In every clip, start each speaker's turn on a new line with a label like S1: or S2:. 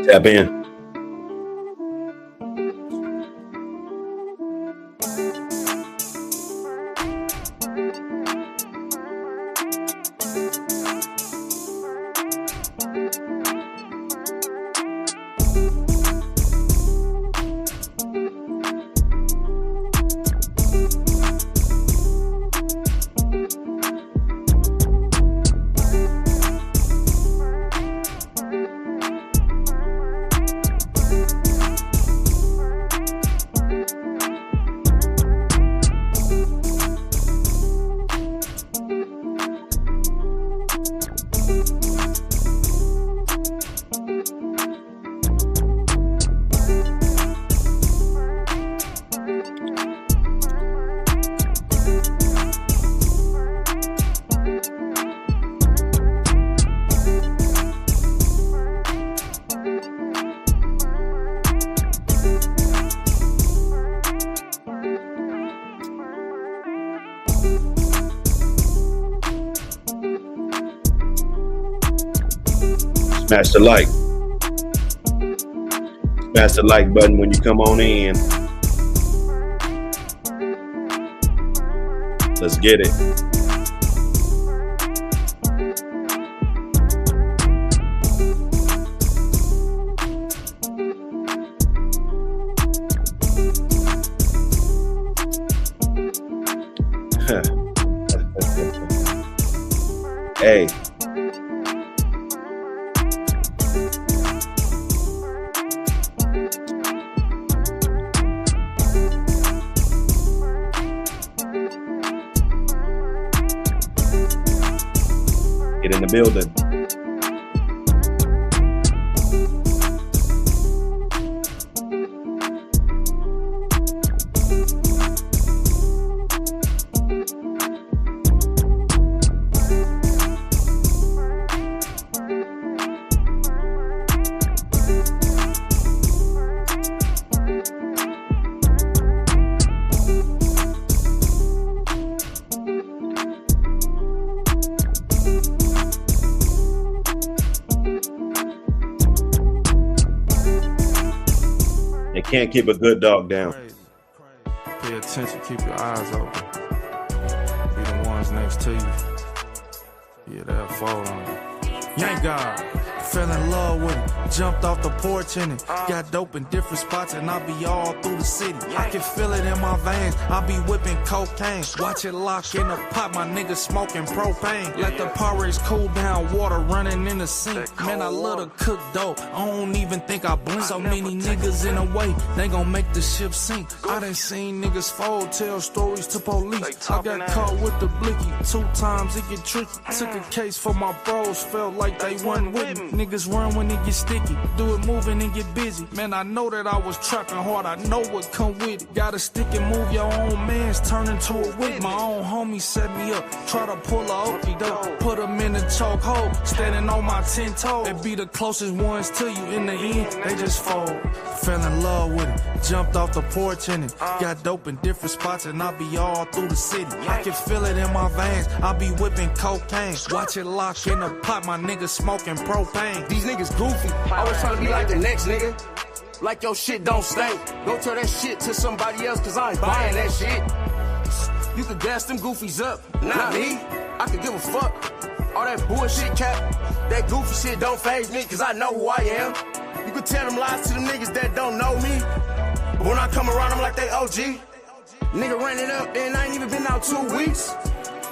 S1: Tap in. Smash the like. Smash the like button when you come on in. Let's get it. Hey. Get in the building. They can't keep a good dog down.
S2: Pay attention, keep your eyes open. Be the ones next to you. Yeah, they'll fall on you. Yank God, fell in love with it. Jumped off the porch in it. Got dope in different spots and I be all through the city. I can feel it in my veins. I be whipping cocaine. Watch it lock in the pot, my niggas smoking propane. Let the porridge cool down, water running in the sink. Man, I love to cook dope. I don't even think I blink. So many niggas in the way, they gon' make the ship sink. I done seen niggas fold, tell stories to police. I got caught with the blicky 2 times, it get tricky. Took a case for my bros, felt like they wasn't with me. Niggas run when it get sticky, do it moving and get busy. Man, I know that I was trapping hard, I know what come with it. Gotta stick and move your own mans, turn into a whip. My own homie set me up, try to pull a okey doke. Put them in the chokehold, standing on my 10 toes. They be the closest ones to you, in the end, they just fold. Fell in love with it, jumped off the porch in it. Got dope in different spots and I be all through the city. I can feel it in my veins, I be whipping cocaine. Watch it lock in the pot, my niggas smoking propane.
S3: These niggas goofy, always trying to be like the next nigga. Like your shit don't stink. Go tell that shit to somebody else, cause I ain't buying that shit. You could gas them goofies up, not me. I could give a fuck. All that bullshit cap, that goofy shit don't faze me, cause I know who I am. You could tell them lies to them niggas that don't know me. But when I come around, I'm like they OG. Nigga ran it up, and I ain't even been out 2 weeks.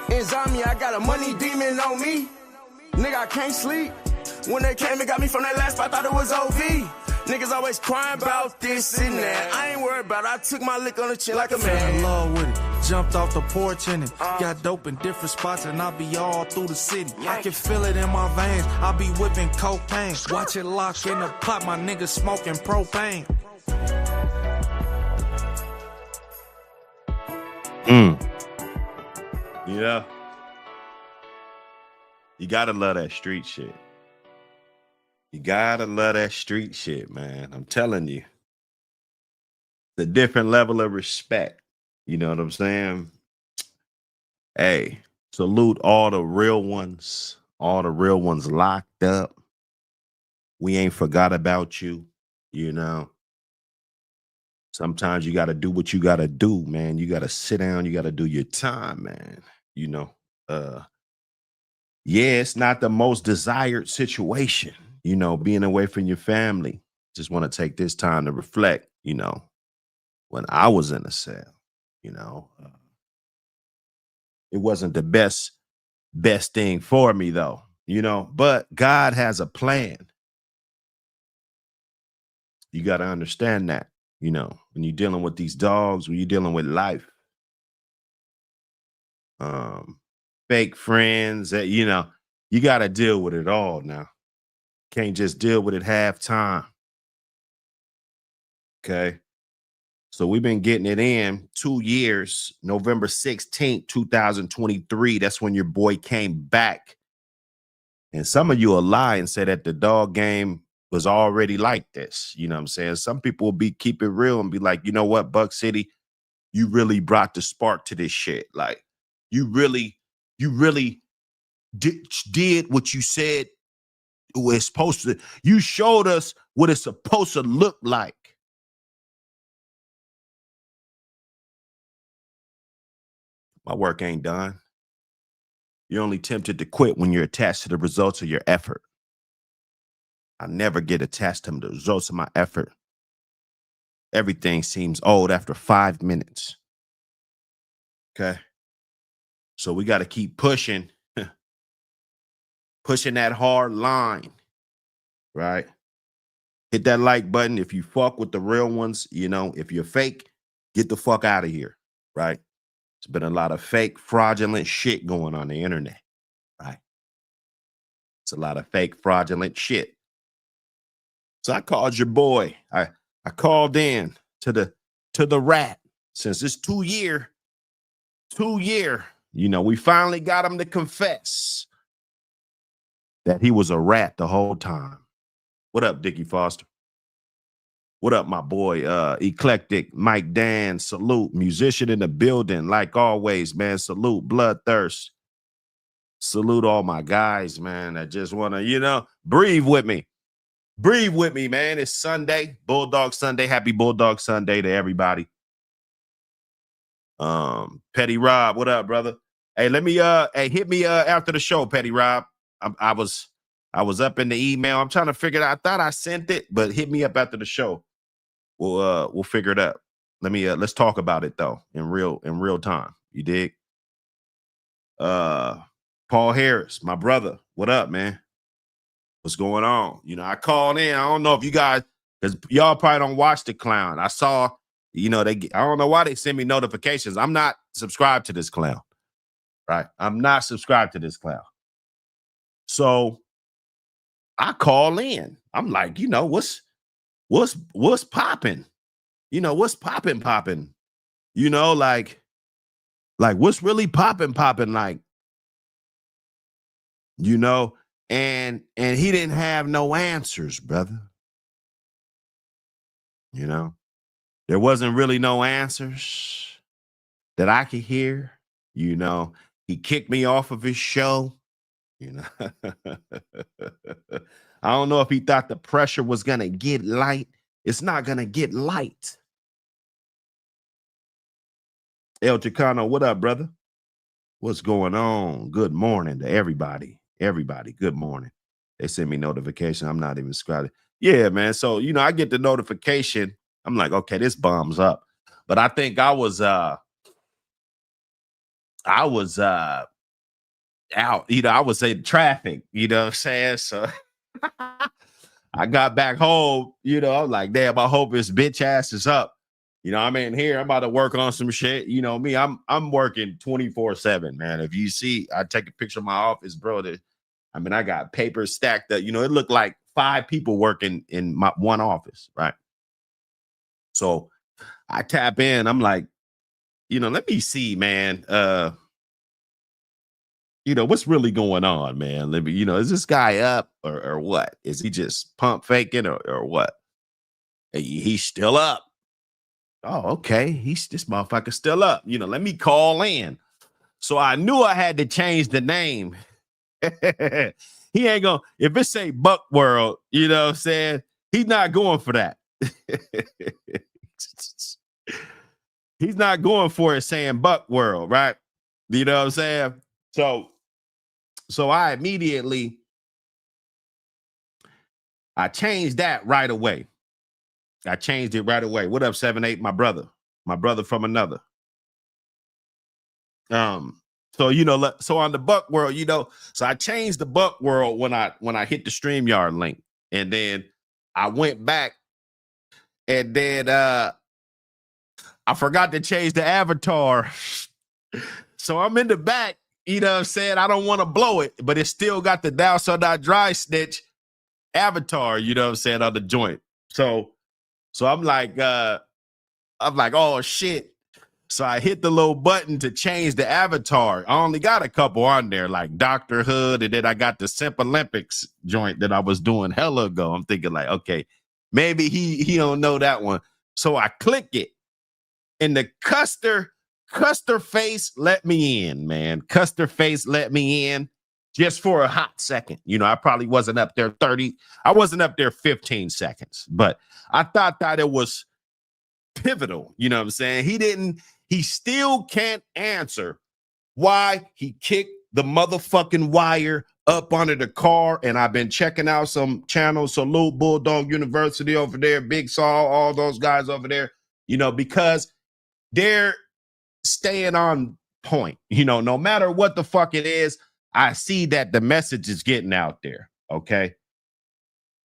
S3: Insomnia, I got a money demon on me. Nigga, I can't sleep. When they came and got me from that last spot, I thought it was OV. Niggas always crying about this and that. I ain't worried about it. I took my lick on the chin like a man.
S2: Fell in love with it, jumped off the porch in it. Got dope in different spots and I be all through the city. I can feel it in my veins, I be whipping cocaine. Watch it lock in the pot, my niggas smoking propane.
S1: Yeah. You gotta love that street shit. You gotta love that street shit, man. I'm telling you. It's a different level of respect. You know what I'm saying? Hey, salute all the real ones locked up. We ain't forgot about you, you know. Sometimes you got to do what you got to do, man. You got to sit down, you got to do your time, man. You know, yeah, it's not the most desired situation, being away from your family. Just want to take this time to reflect, when I was in a cell, you know, uh, it wasn't the best thing for me though, but God has a plan. You got to understand that, when you're dealing with these dogs, when you're dealing with life, um, fake friends that, you got to deal with it all now. Can't just deal with it half time. Okay. So we've been getting it in 2 years, November 16th, 2023. That's when your boy came back. And some of you will lie and say that the dog game was already like this. You know what I'm saying? Some people will keep it real and be like, you know what, Buck City, you really brought the spark to this shit. Like you really did what you said it was supposed to. You showed us what it's supposed to look like. My work ain't done. You're only tempted to quit when you're attached to the results of your effort. I never get attached to the results of my effort. Everything seems old after 5 minutes. Okay. So we got to keep pushing, pushing that hard line, right? Hit that like button. If you fuck with the real ones, if you're fake, get the fuck out of here, right? There's been a lot of fake, fraudulent shit going on the internet, right? It's a lot of fake, fraudulent shit. So I called your boy. I called in to the rat since it's 2 year. We finally got him to confess that he was a rat the whole time. What up, Dickie Foster? What up, my boy? Eclectic Mike Dan, salute. Musician in the building, like always, man. Salute, Bloodthirst. Salute all my guys, man. I just want to, breathe with me. Breathe with me, man. It's Sunday, Bulldog Sunday. Happy Bulldog Sunday to everybody. Petty Rob, what up, brother? Hey, let me hit me after the show, Petty Rob. I was up in the email. I'm trying to figure it out. I thought I sent it, but hit me up after the show. We'll figure it out. Let's talk about it though in real time. You dig? Paul Harris, my brother. What up, man? What's going on? I called in. I don't know if you guys, because y'all probably don't watch the clown. I saw, I don't know why they send me notifications. I'm not subscribed to this clown, right? I'm not subscribed to this clown. So I call in. I'm like, what's popping? What's popping? Like what's really popping, like, and he didn't have no answers, brother. There wasn't really no answers that I could hear. He kicked me off of his show. I don't know if he thought the pressure was gonna get light. It's not gonna get light. El Chicano, what up, brother? What's going on? Good morning to everybody. Everybody, good morning. They send me notification. I'm not even subscribed. Yeah, man. So, I get the notification. I'm like, okay, this bombs up. But I think I was out, I would say traffic, what I'm saying? So I got back home, I'm like, damn, I hope his bitch ass is up. I'm in here. I'm about to work on some shit. Me, I'm working 24/7, man. If you see, I take a picture of my office, bro. I got papers stacked up. It looked like 5 people working in my one office, right? So I tap in. I'm like, let me see, man. What's really going on, man? Let me, is this guy up or what? Is he just pump faking or what? He's still up. Oh, okay. This motherfucker still up. Let me call in. So I knew I had to change the name. He ain't gonna, if it say Buck World, you know what I'm saying? He's not going for that. He's not going for it saying Buck World, right? You know what I'm saying? So I immediately changed that right away. I changed it right away. What up, 7-8? My brother from another. So you know, so on the Buck World, you know, so I changed the Buck World when I hit the StreamYard link, and then I went back, and then I forgot to change the avatar. So I'm in the back, you know what I'm saying? I don't want to blow it, but it still got the thou shalt not dry snitch avatar, you know what I'm saying, on the joint. So I'm like, oh shit. So I hit the little button to change the avatar. I only got a couple on there, like Dr. Hood, and then I got the Simp Olympics joint that I was doing hella ago. I'm thinking like, okay, maybe he don't know that one. So I click it, and the Custer face let me in, man. Custer face let me in just for a hot second. You know, I probably wasn't up there 30. I wasn't up there 15 seconds, but I thought that it was pivotal. You know what I'm saying? He still can't answer why he kicked the motherfucking wire up under the car. And I've been checking out some channels, Salute Bulldog University over there, Big Saul, all those guys over there, you know, because they're staying on point. You know, no matter what the fuck it is, I see that the message is getting out there. Okay.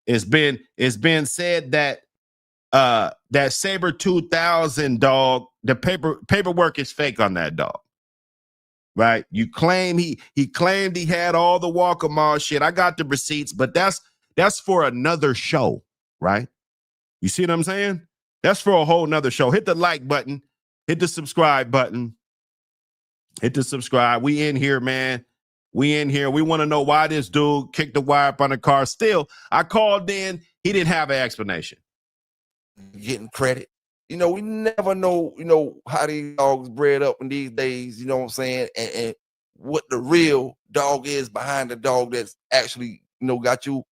S1: It's been said that that Saber 2000 dog, the paperwork is fake on that dog. Right? You claim he claimed he had all the Walker Mall shit. I got the receipts, but that's for another show, right? You see what I'm saying? That's for a whole nother show. Hit the like button, hit the subscribe button, hit the subscribe. We in here, man. We in here. We want to know why this dude kicked the wire up on the car. Still, I called in. He didn't have an explanation.
S4: Getting credit. You know, we never know, you know, how these dogs bred up in these days, you know what I'm saying? And what the real dog is behind the dog that's actually, you know, got you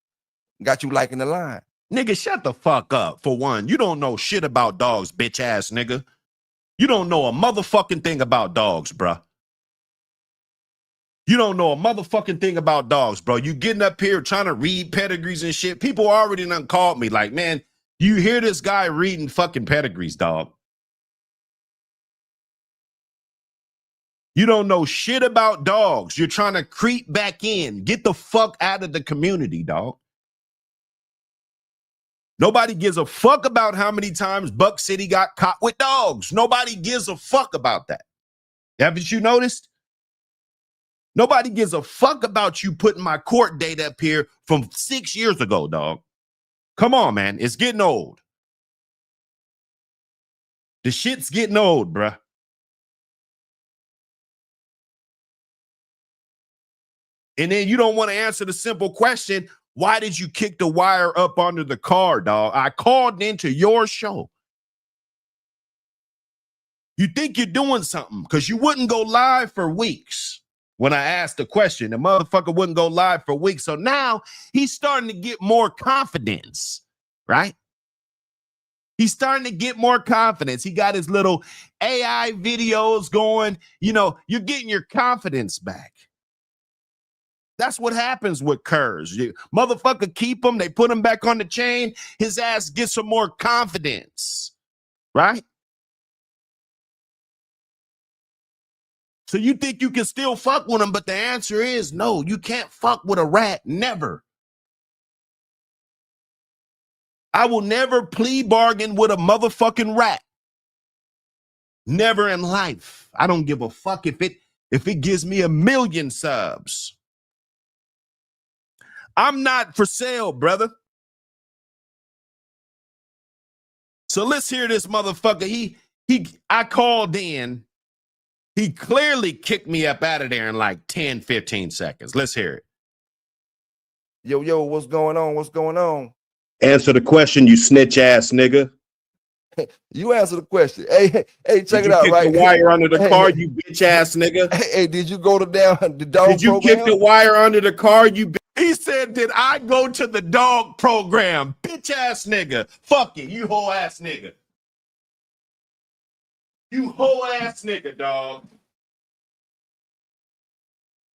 S4: liking the line.
S1: Nigga, shut the fuck up. For one, you don't know shit about dogs, bitch ass nigga. You don't know a motherfucking thing about dogs, bruh. You don't know a motherfucking thing about dogs, bro. You getting up here trying to read pedigrees and shit. People already done called me like, man, you hear this guy reading fucking pedigrees, dog. You don't know shit about dogs. You're trying to creep back in. Get the fuck out of the community, dog. Nobody gives a fuck about how many times Buck City got caught with dogs. Nobody gives a fuck about that. Haven't you noticed? Nobody gives a fuck about you putting my court date up here from 6 years ago, dog. Come on, man. It's getting old. The shit's getting old, bruh. And then you don't want to answer the simple question, why did you kick the wire up under the car, dog? I called into your show. You think you're doing something because you wouldn't go live for weeks. When I asked the question, the motherfucker wouldn't go live for weeks. So now he's starting to get more confidence, right? He's starting to get more confidence. He got his little AI videos going. You know, you're getting your confidence back. That's what happens with curs. You motherfucker keep him. They put him back on the chain. His ass gets some more confidence, right? So you think you can still fuck with him, but the answer is no, you can't fuck with a rat. Never. I will never plea bargain with a motherfucking rat. Never in life. I don't give a fuck if it gives me 1 million subs. I'm not for sale, brother. So let's hear this motherfucker. I called in. He clearly kicked me up out of there in like 10, 15 seconds. Let's hear it.
S4: Yo, what's going on? What's going on?
S1: Answer the question, you snitch ass nigga.
S4: You answer the question. Hey, check it out,
S1: right?
S4: right?
S1: The wire under the car, you bitch ass nigga.
S4: Hey, did you go to the dog
S1: Did you
S4: program?
S1: kick the wire under the car, you bitch He said, did I go to the dog program? Bitch ass nigga. Fuck it. You whole ass nigga. You whole ass nigga, dog.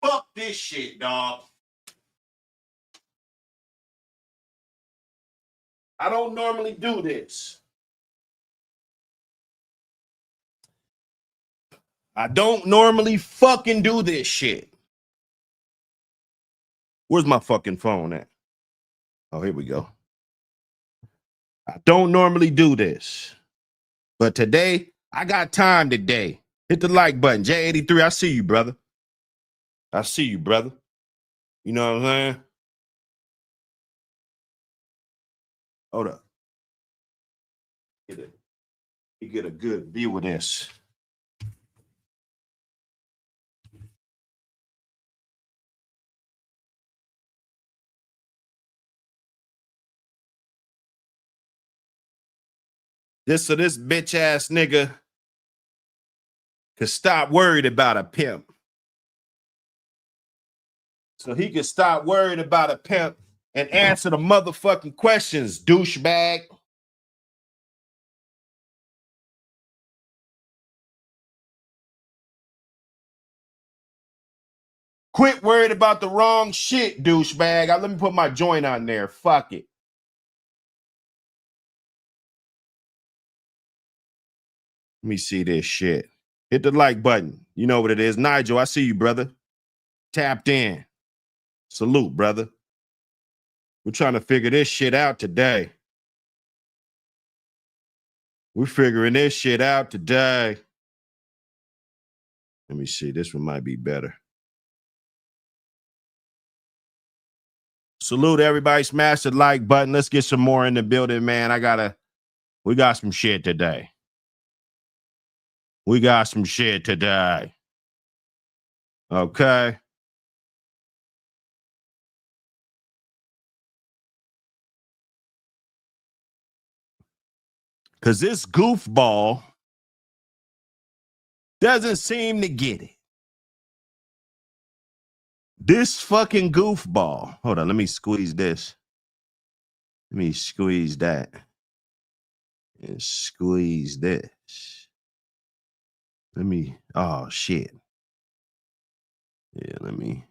S1: Fuck this shit, dog. I don't normally do this. I don't normally fucking do this shit. Where's my fucking phone at? Oh, here we go. I don't normally do this. But today, I got time today. Hit the like button. J83, I see you, brother. I see you, brother. You know what I'm saying? Hold up. You get a good view of this. So this bitch ass nigga could stop worried about a pimp. So he could stop worried about a pimp and answer the motherfucking questions, douchebag. Quit worried about the wrong shit, douchebag. Let me put my joint on there. Fuck it. Let me see this shit. Hit the like button. You know what it is. Nigel, I see you, brother. Tapped in. Salute, brother. We're trying to figure this shit out today. We're figuring this shit out today. Let me see. This one might be better. Salute everybody. Smash the like button. Let's get some more in the building, man. We got some shit today. We got some shit today. Okay. Because this goofball doesn't seem to get it. This fucking goofball. Hold on, let me squeeze this. Let me squeeze that. And squeeze this. Oh, shit. Yeah, let me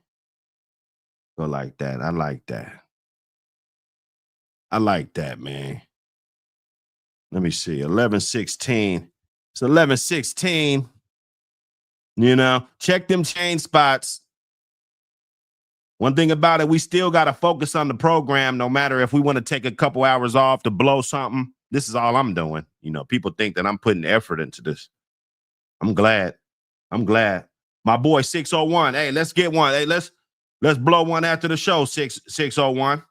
S1: go like that. I like that. I like that, man. Let me see. 11:16. It's 11:16. You know, check them chain spots. One thing about it, we still got to focus on the program, no matter if we want to take a couple hours off to blow something. This is all I'm doing. You know, people think that I'm putting effort into this. I'm glad. My boy 601. Hey, let's get one. Hey, let's blow one after the show. 601.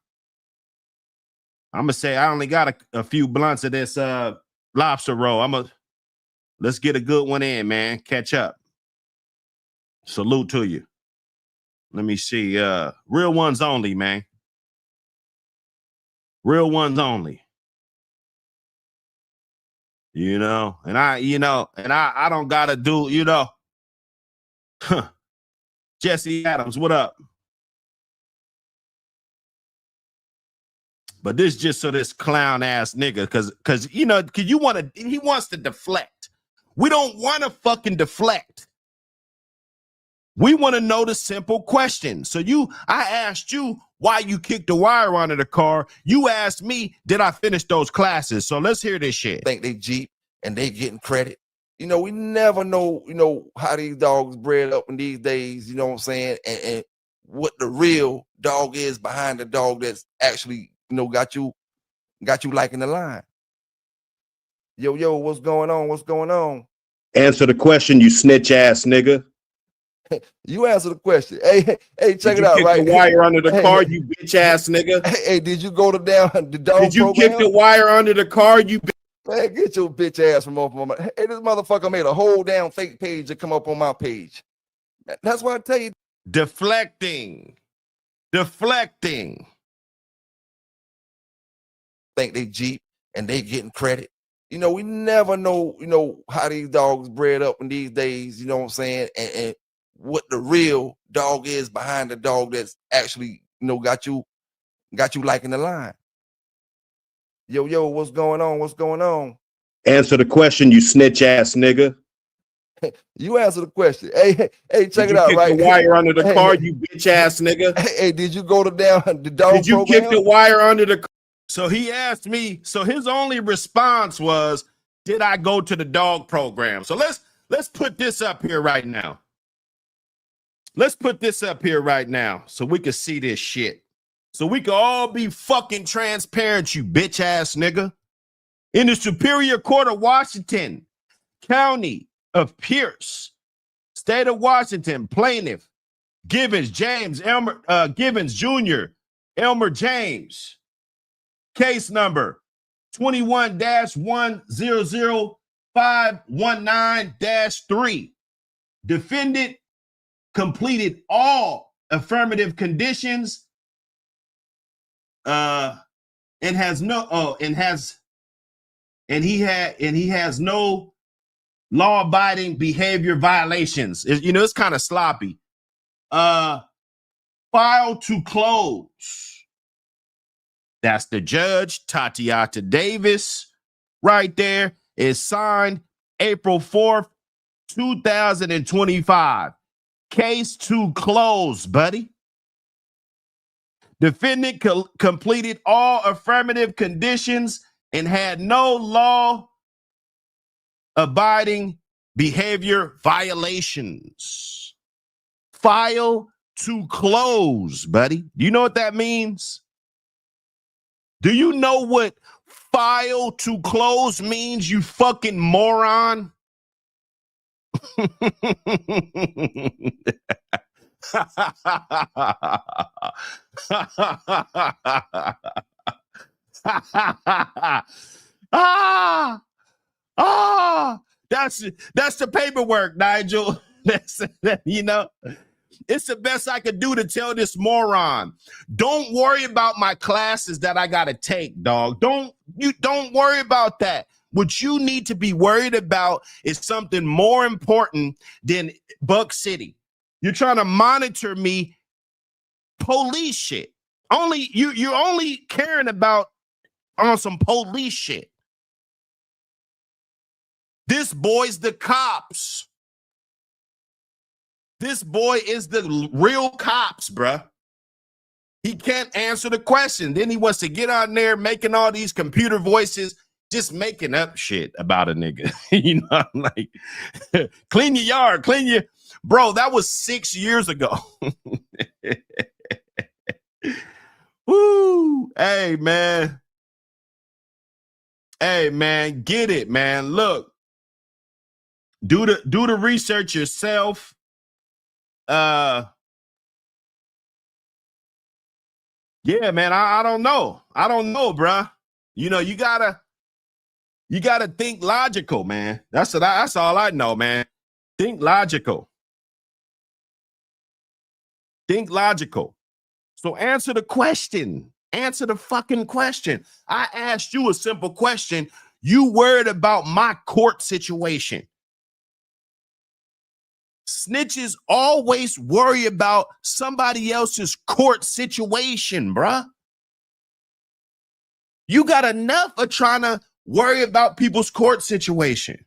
S1: I'm gonna say I only got a few blunts of this lobster roll. Let's get a good one in, man. Catch up. Salute to you. Let me see. Real ones only, man. Real ones only. You know, and I don't gotta do, you know. Jesse Adams, what up? But this just so this clown ass nigga, cause he wants to deflect. We don't want to fucking deflect. We want to know the simple question. So I asked you why you kicked the wire onto the car. You asked me, did I finish those classes? So let's hear this shit.
S4: Think they Jeep and they getting credit. You know, we never know, how these dogs bred up in these days, you know what I'm saying? And what the real dog is behind the dog that's actually, got you liking the line. Yo, what's going on? What's going on?
S1: Answer the question, you snitch ass nigga.
S4: You answer the question. Hey, check it out, right?
S1: Did you kick the wire under the car, you bitch ass nigga?
S4: Hey, did you go to the dog
S1: Did you
S4: program?
S1: kick the wire under the car, you bitch?
S4: Man, get your bitch ass from off my. Hey, this motherfucker made a whole damn fake page to come up on my page. That's why I tell you.
S1: Deflecting.
S4: Think they Jeep and they getting credit. You know, we never know, how these dogs bred up in these days, you know what I'm saying? And what the real dog is behind the dog that's actually, got you liking the line. Yo, what's going on? What's going on?
S1: Answer the question, you snitch ass nigga.
S4: You answer the question. Hey, check it out,
S1: kick
S4: right?
S1: The wire under the car, you bitch ass nigga.
S4: Hey, did you go to the dog
S1: Did you
S4: program?
S1: kick the wire under the car? So he asked me, so his only response was, did I go to the dog program? So let's put this up here right now. Let's put this up here right now so we can see this shit. So we can all be fucking transparent, you bitch ass nigga. In the Superior Court of Washington, County of Pierce, State of Washington, plaintiff Givens Jr., Elmer James, case number 21-100519-3. Defendant completed all affirmative conditions and he has no law-abiding behavior violations. It's kind of sloppy. File to close. That's the judge, Tatiana Davis, right there. Is signed April 4th, 2025. Case to close, buddy. Defendant completed all affirmative conditions and had no law-abiding behavior violations. File to close, buddy. Do you know what that means? Do you know what file to close means, you fucking moron? That's the paperwork, Nigel. It's the best I could do to tell this moron. Don't worry about my classes that I gotta take, dog. Don't worry about that. What you need to be worried about is something more important than Buck City. You're trying to monitor me, police shit. You're only caring about on some police shit. This boy's the cops. This boy is the real cops, bruh. He can't answer the question. Then he wants to get on there making all these computer voices, just making up shit about a nigga. I'm like, clean your yard, bro, that was 6 years ago. Woo. Hey, man, get it, man. Look, do the research yourself. Yeah, man, I don't know, bruh. You gotta think logical, man. That's all I know, man. Think logical. So answer the question. Answer the fucking question. I asked you a simple question. You worried about my court situation. Snitches always worry about somebody else's court situation, bruh. You got enough of trying to worry about people's court situation.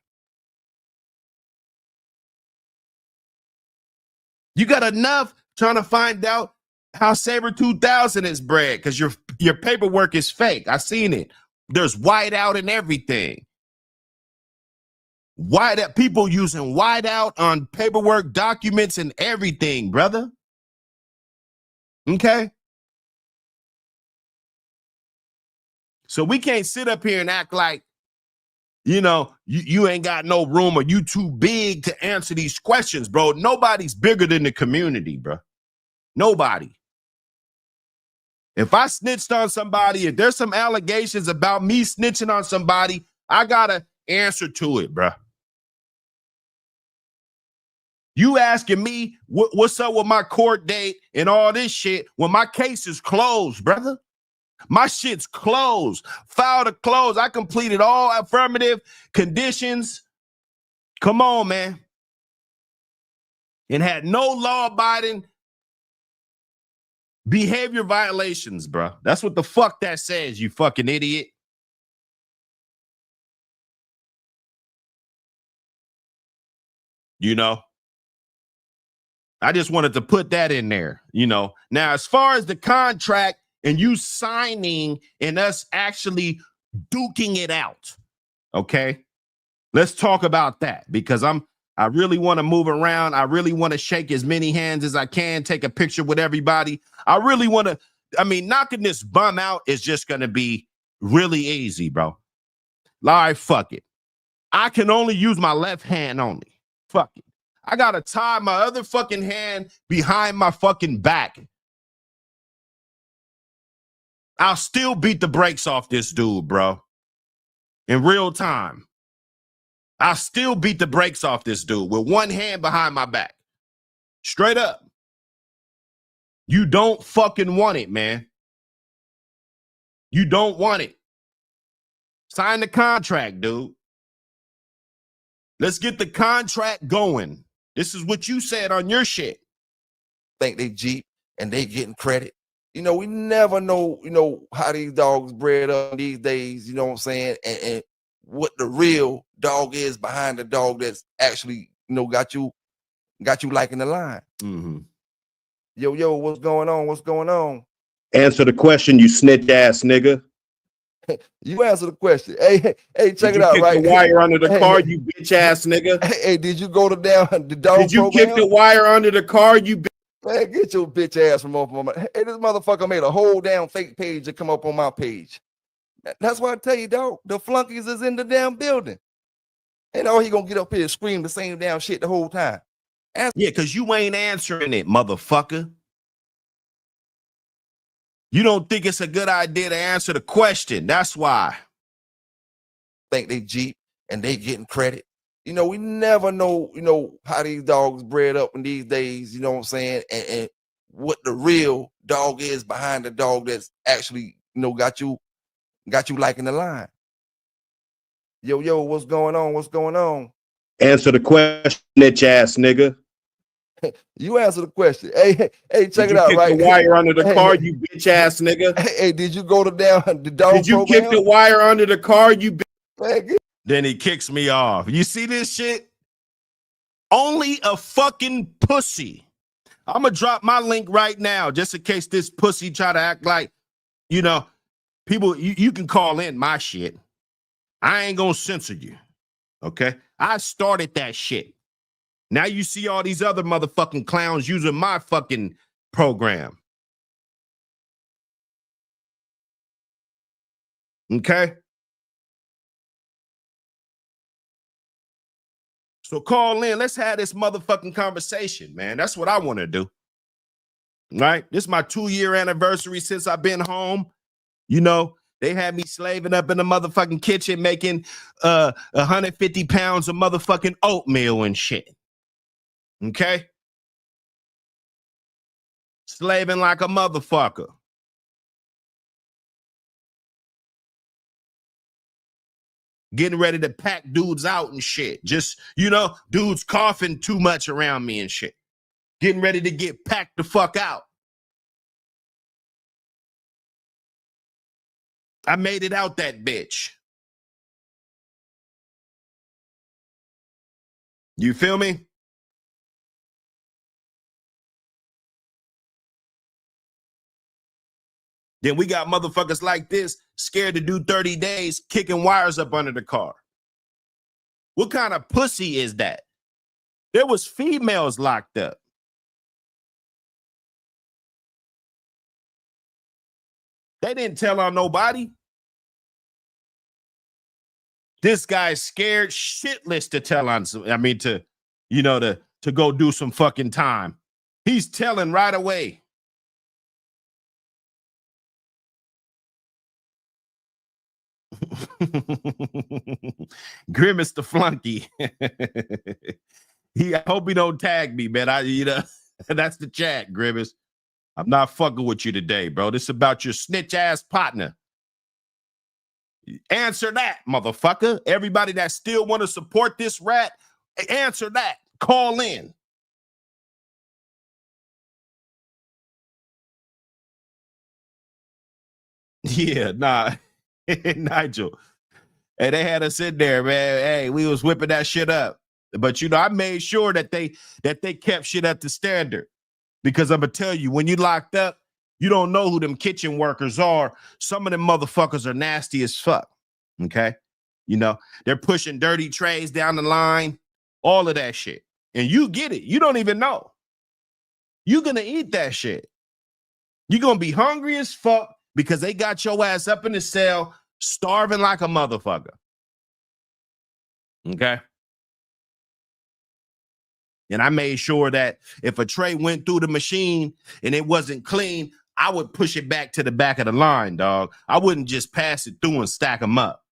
S1: You got enough trying to find out how Saber 2000 is bred because your paperwork is fake. I seen it. There's whiteout and everything. Whiteout, people using whiteout on paperwork, documents, and everything, brother. Okay? So we can't sit up here and act like, you ain't got no room or you too big to answer these questions, bro. Nobody's bigger than the community, bro. Nobody. If I snitched on somebody, if there's some allegations about me snitching on somebody, I gotta answer to it, bro. You asking me what's up with my court date and all this shit when my case is closed, brother. My shit's closed. File to close. I completed all affirmative conditions. Come on, man. And had no law-abiding Behavior violations, bro. That's what the fuck that says, you fucking idiot. You know? I just wanted to put that in there, you know. Now, as far as the contract and you signing and us actually duking it out, okay? Let's talk about that because I really want to move around. I really want to shake as many hands as I can, take a picture with everybody. I really want to, knocking this bum out is just going to be really easy, bro. All right, fuck it. I can only use my left hand only. Fuck it. I got to tie my other fucking hand behind my fucking back. I'll still beat the brakes off this dude, bro. In real time. I'll still beat the brakes off this dude with one hand behind my back. Straight up. You don't fucking want it, man. You don't want it. Sign the contract, dude. Let's get the contract going. This is what you said on your shit.
S4: Think they Jeep and they getting credit. You know, we never know, how these dogs bred up these days, you know what I'm saying? And what the real dog is behind the dog that's actually, got you liking the line.
S1: Mm-hmm.
S4: Yo, what's going on? What's going on?
S1: Answer the question, you snitch ass nigga.
S4: You answer the question. Hey, check it out,
S1: kick
S4: right?
S1: The wire under the car, you bitch ass nigga.
S4: Hey, did you go to the dog
S1: Did you
S4: program?
S1: kick the wire under the car, you bitch?
S4: Man, get your bitch ass from off my. Hey, this motherfucker made a whole damn fake page to come up on my page. That's why I tell you, dog. The flunkies is in the damn building. And all he gonna get up here and scream the same damn shit the whole time.
S1: Yeah, because you ain't answering it, motherfucker. You don't think it's a good idea to answer the question. That's why.
S4: Think they Jeep and they getting credit. You know, we never know, how these dogs bred up in these days, you know what I'm saying? And what the real dog is behind the dog that's actually, got you liking the line. Yo, what's going on? What's going on?
S1: Answer the question, bitch ass nigga.
S4: You answer the question. Hey, check it out, right?
S1: Did you kick the wire under the car, you bitch ass nigga?
S4: Hey, did you go to the dog
S1: Did you
S4: program?
S1: kick the wire under the car, you bitch?
S4: Man,
S1: Then he kicks me off. You see this shit? Only a fucking pussy. I'm going to drop my link right now just in case this pussy try to act like, people, you can call in my shit. I ain't going to censor you, okay? I started that shit. Now you see all these other motherfucking clowns using my fucking program. Okay? So call in. Let's have this motherfucking conversation, man. That's what I want to do. Right? This is my 2-year anniversary since I've been home. They had me slaving up in the motherfucking kitchen making 150 pounds of motherfucking oatmeal and shit. Okay? Slaving like a motherfucker. Getting ready to pack dudes out and shit. Just, dudes coughing too much around me and shit. Getting ready to get packed the fuck out. I made it out that bitch. You feel me? Then we got motherfuckers like this scared to do 30 days kicking wires up under the car. What kind of pussy is that? There was females locked up. They didn't tell on nobody. This guy's scared shitless to tell on some, to go do some fucking time. He's telling right away. Grimace the flunky. I hope he don't tag me, man. That's the chat, Grimace. I'm not fucking with you today, bro. This is about your snitch ass partner. Answer that, motherfucker. Everybody that still want to support this rat, answer that. Call in. Yeah, nah, Nigel. And they had us in there, man. Hey, we was whipping that shit up. But I made sure that they kept shit at the standard. Because I'm gonna tell you, when you locked up, you don't know who them kitchen workers are. Some of them motherfuckers are nasty as fuck. Okay. They're pushing dirty trays down the line, all of that shit. And you get it. You don't even know. You're gonna eat that shit. You're gonna be hungry as fuck because they got your ass up in the cell, starving like a motherfucker. Okay. And I made sure that if a tray went through the machine and it wasn't clean, I would push it back to the back of the line, dog. I wouldn't just pass it through and stack them up.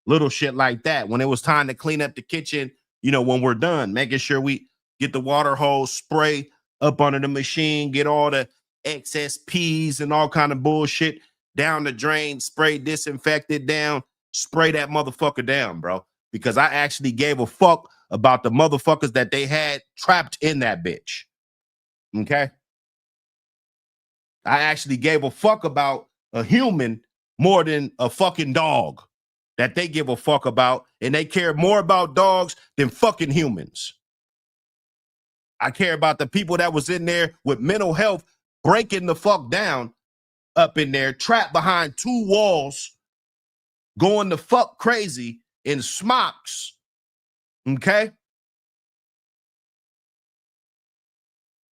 S1: Little shit like that. When it was time to clean up the kitchen, when we're done, making sure we get the water hose, spray up under the machine, get all the excess peas and all kind of bullshit down the drain, spray, disinfect it down, spray that motherfucker down, bro. Because I actually gave a fuck about the motherfuckers that they had trapped in that bitch. Okay? I actually gave a fuck about a human more than a fucking dog that they give a fuck about, and they care more about dogs than fucking humans. I care about the people that was in there with mental health breaking the fuck down up in there, trapped behind two walls, going the fuck crazy in smocks. Okay?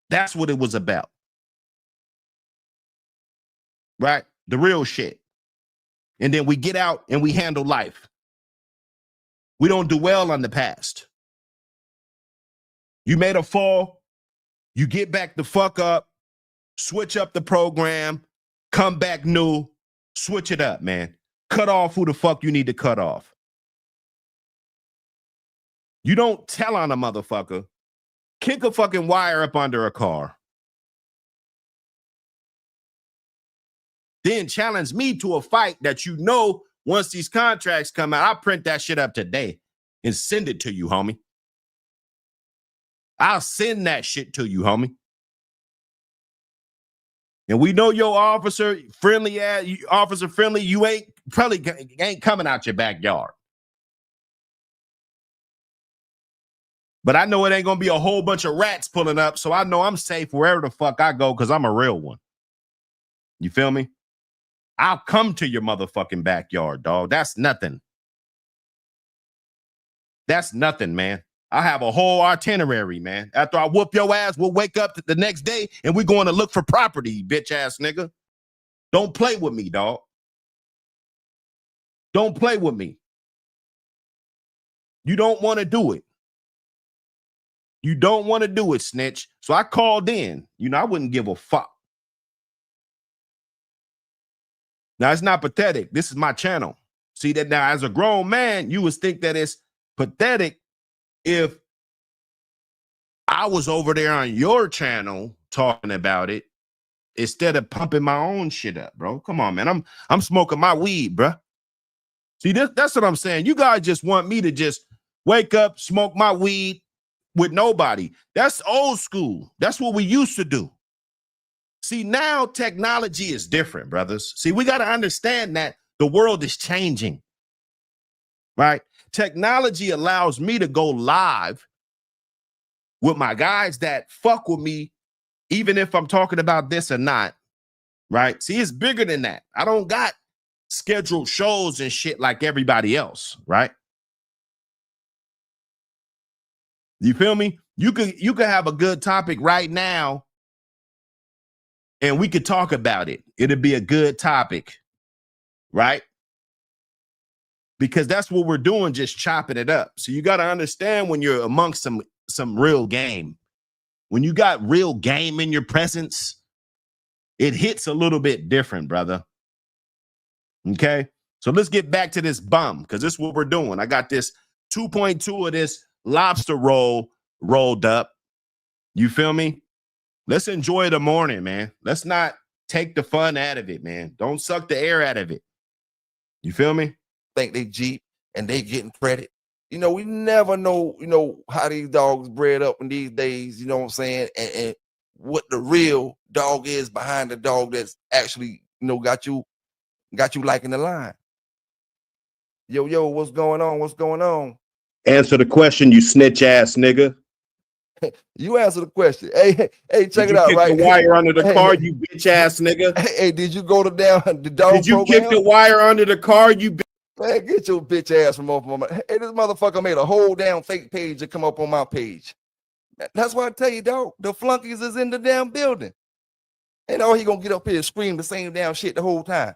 S1: That's what it was about. Right? The real shit. And then we get out and we handle life. We don't dwell on the past. You made a fall, you get back the fuck up, switch up the program, come back new, switch it up, man. Cut off who the fuck you need to cut off. You don't tell on a motherfucker. Kick a fucking wire up under a car. Then challenge me to a fight that once these contracts come out, I'll print that shit up today and send it to you, homie. I'll send that shit to you, homie. And we know your officer friendly, you ain't coming out your backyard. But I know it ain't gonna be a whole bunch of rats pulling up, so I know I'm safe wherever the fuck I go because I'm a real one. You feel me? I'll come to your motherfucking backyard, dog. That's nothing. That's nothing, man. I have a whole itinerary, man. After I whoop your ass, we'll wake up the next day and we're going to look for property, bitch ass nigga. Don't play with me, dog. Don't play with me. You don't want to do it. You don't want to do it, snitch. So I called in. I wouldn't give a fuck. Now, it's not pathetic. This is my channel. See that now, as a grown man, you would think that it's pathetic if I was over there on your channel talking about it instead of pumping my own shit up, bro. Come on, man. I'm smoking my weed, bro. See, that's what I'm saying. You guys just want me to just wake up, smoke my weed with nobody. That's old school. That's what we used to do. See, now technology is different, brothers. See, we got to understand that the world is changing, right? Technology allows me to go live with my guys that fuck with me, even if I'm talking about this or not, right? See, it's bigger than that. I don't got scheduled shows and shit like everybody else, right? You feel me? You could have a good topic right now and we could talk about it. It'd be a good topic, right? Because that's what we're doing, just chopping it up. So you got to understand when you're amongst some real game. When you got real game in your presence, it hits a little bit different, brother. Okay? So let's get back to this bum, because this is what we're doing. I got this 2.2 of this lobster roll rolled up. You feel me? Let's enjoy the morning, man. Let's not take the fun out of it, man. Don't suck the air out of it. You feel me?
S4: Think they Jeep and they getting credit. We never know, how these dogs bred up in these days, you know what I'm saying? And what the real dog is behind the dog that's actually, got you liking the line. Yo, what's going on? What's going on?
S1: Answer the question, you snitch ass nigga.
S4: You answer the question. Hey, check it out,
S1: right? Did you kick the wire under the car, you bitch ass nigga?
S4: Hey, did you go to the dog
S1: Did you
S4: program?
S1: kick the wire under the car, you bitch?
S4: Man, get your bitch ass from off my. Hey, this motherfucker made a whole damn fake page to come up on my page. That's why I tell you, dog, the flunkies is in the damn building. And all he gonna get up here and scream the same damn shit the whole time.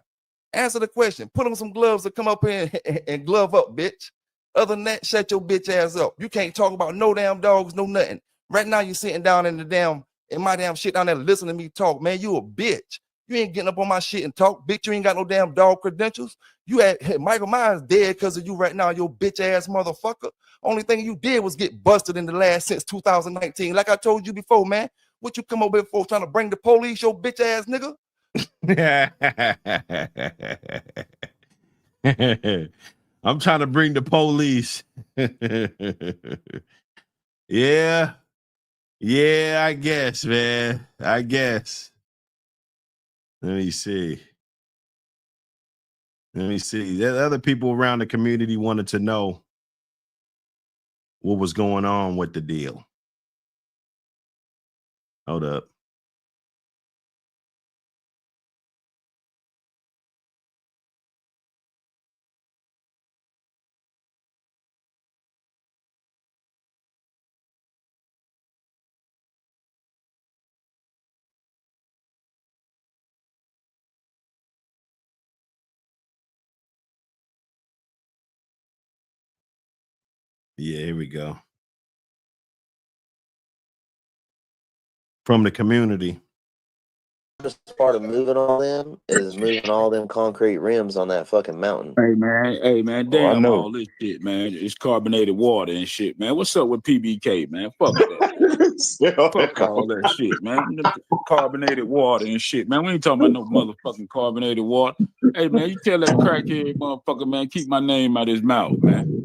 S4: Answer the question. Put on some gloves to come up here and glove up, bitch. Other than that, shut your bitch ass up. You can't talk about no damn dogs, no nothing. Right now, you sitting down in my damn shit down there listening to me talk. Man, you a bitch. You ain't getting up on my shit and talk, bitch. You ain't got no damn dog credentials. You had Michael Myers dead because of you right now, your bitch ass motherfucker. Only thing you did was get busted in the last since 2019. Like I told you before, man. What you come over here for, trying to bring the police, your bitch ass nigga?
S1: I'm trying to bring the police. Yeah, I guess, man. I guess. Let me see. The other people around the community wanted to know what was going on with the deal. Hold up. Yeah, here we go. From the community.
S5: The part of moving all them is moving all them concrete rims on that fucking mountain.
S6: Hey man, damn all this shit, man. It's carbonated water and shit, man. What's up with PBK, man? Fuck that. Fuck all that shit, man. Carbonated water and shit, man. We ain't talking about no motherfucking carbonated water. Hey man, you tell that crackhead motherfucker, man, keep my name out his mouth, man.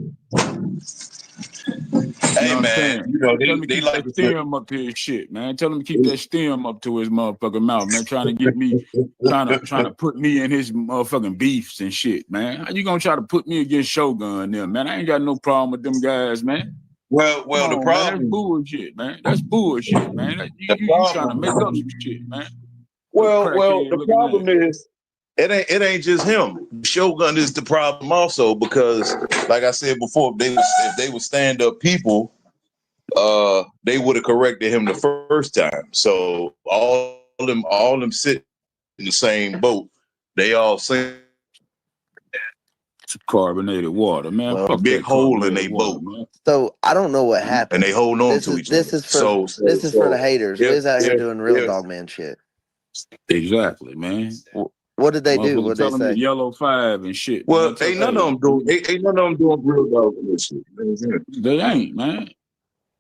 S7: Hey man, you know they like
S6: to stem up to his shit, man. Tell him to keep that stem up to his motherfucking mouth, man. Trying to get me, trying to put me in his motherfucking beefs and shit, man. How you gonna try to put me against Shogun there, man? I ain't got no problem with them guys, man.
S7: Well, the problem,
S6: man, that's bullshit, man. That's bullshit, man. You trying to make up some shit, man.
S7: Well, the problem is it ain't just him. Shogun is the problem also because, like I said before, if they were stand up people, they would have corrected him the first time. So all them sit in the same boat. They all sing.
S6: It's carbonated water, man.
S7: Well, a big hole in their boat.
S5: Man. So I don't know what happened.
S7: And they hold on to each other.
S5: This is for the haters. We're out here doing real dog man shit.
S6: Exactly, man.
S5: What did they do? What did they say?
S6: Yellow 5 and shit.
S7: Well, ain't none of them doing real dog and shit.
S6: They ain't, man.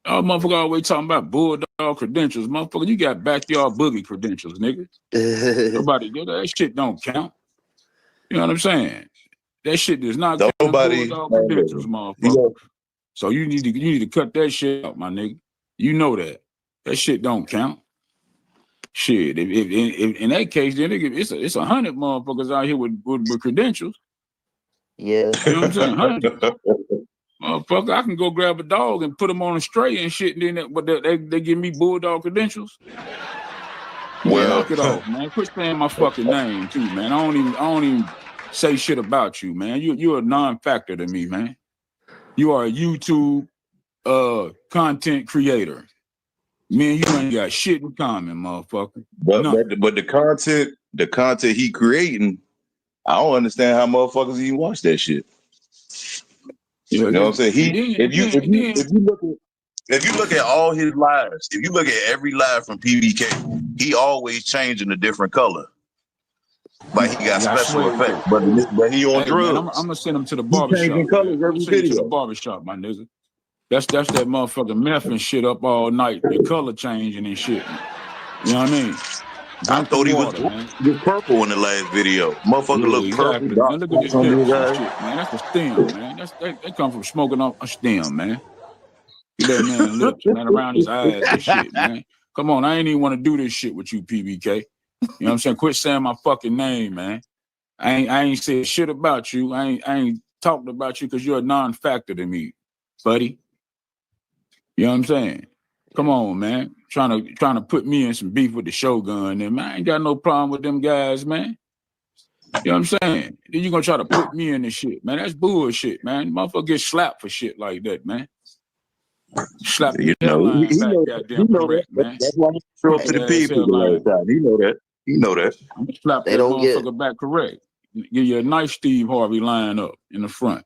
S6: Oh, motherfucker always talking about bulldog credentials. Motherfucker, you got backyard boogie credentials, nigga. Nobody do that. Shit don't count. You know what I'm saying? That shit does not count bulldog credentials, motherfucker. So you need to cut that shit out, my nigga. You know that. That shit don't count. Shit, if in that case, then it's 100 motherfuckers out here with credentials.
S5: Yeah,
S6: you know what I'm saying? 100. Motherfucker, I can go grab a dog and put them on a stray and shit. And then they give me bulldog credentials. Well, knock it off, man. Quit saying my fucking name too, man. I don't even say shit about you, man. You're a non-factor to me, man. You are a YouTube content creator. Man, you ain't got shit in common, motherfucker.
S7: But the content he creating, I don't understand how motherfuckers even watch that shit. You know what I'm saying? If you look at all his lives, if you look at every live from PBK, he always changing a different color. But he got special effects. But he on drugs.
S6: Man, I'm gonna send him to the barbershop. I'm gonna send him to the barbershop, my nigga. That's that motherfucking meth and shit up all night. The color changing and shit. You know what I mean?
S7: I thought he was purple in the last video. Motherfucker look purple.
S6: Man, look at this shit, man. That's a stem, man. They come from smoking off a stem, man. Get that man lips, man, around his eyes and shit, man. Come on, I ain't even want to do this shit with you, PBK. You know what I'm saying? Quit saying my fucking name, man. I ain't said shit about you. I ain't talked about you because you're a non-factor to me, buddy. You know what I'm saying? Come on, man. Trying to put me in some beef with the Shogun, and man, I ain't got no problem with them guys, man. You know what I'm saying? Then you gonna try to put me in this shit, man. That's bullshit, man. Motherfucker get slapped for shit like that, man. Slap your hairline back, goddamn correct, man.
S7: That's why he show up to the people the last time. He know that. He know that.
S6: I'm gonna slap that motherfucker back correct. Give you a nice Steve Harvey line up in the front.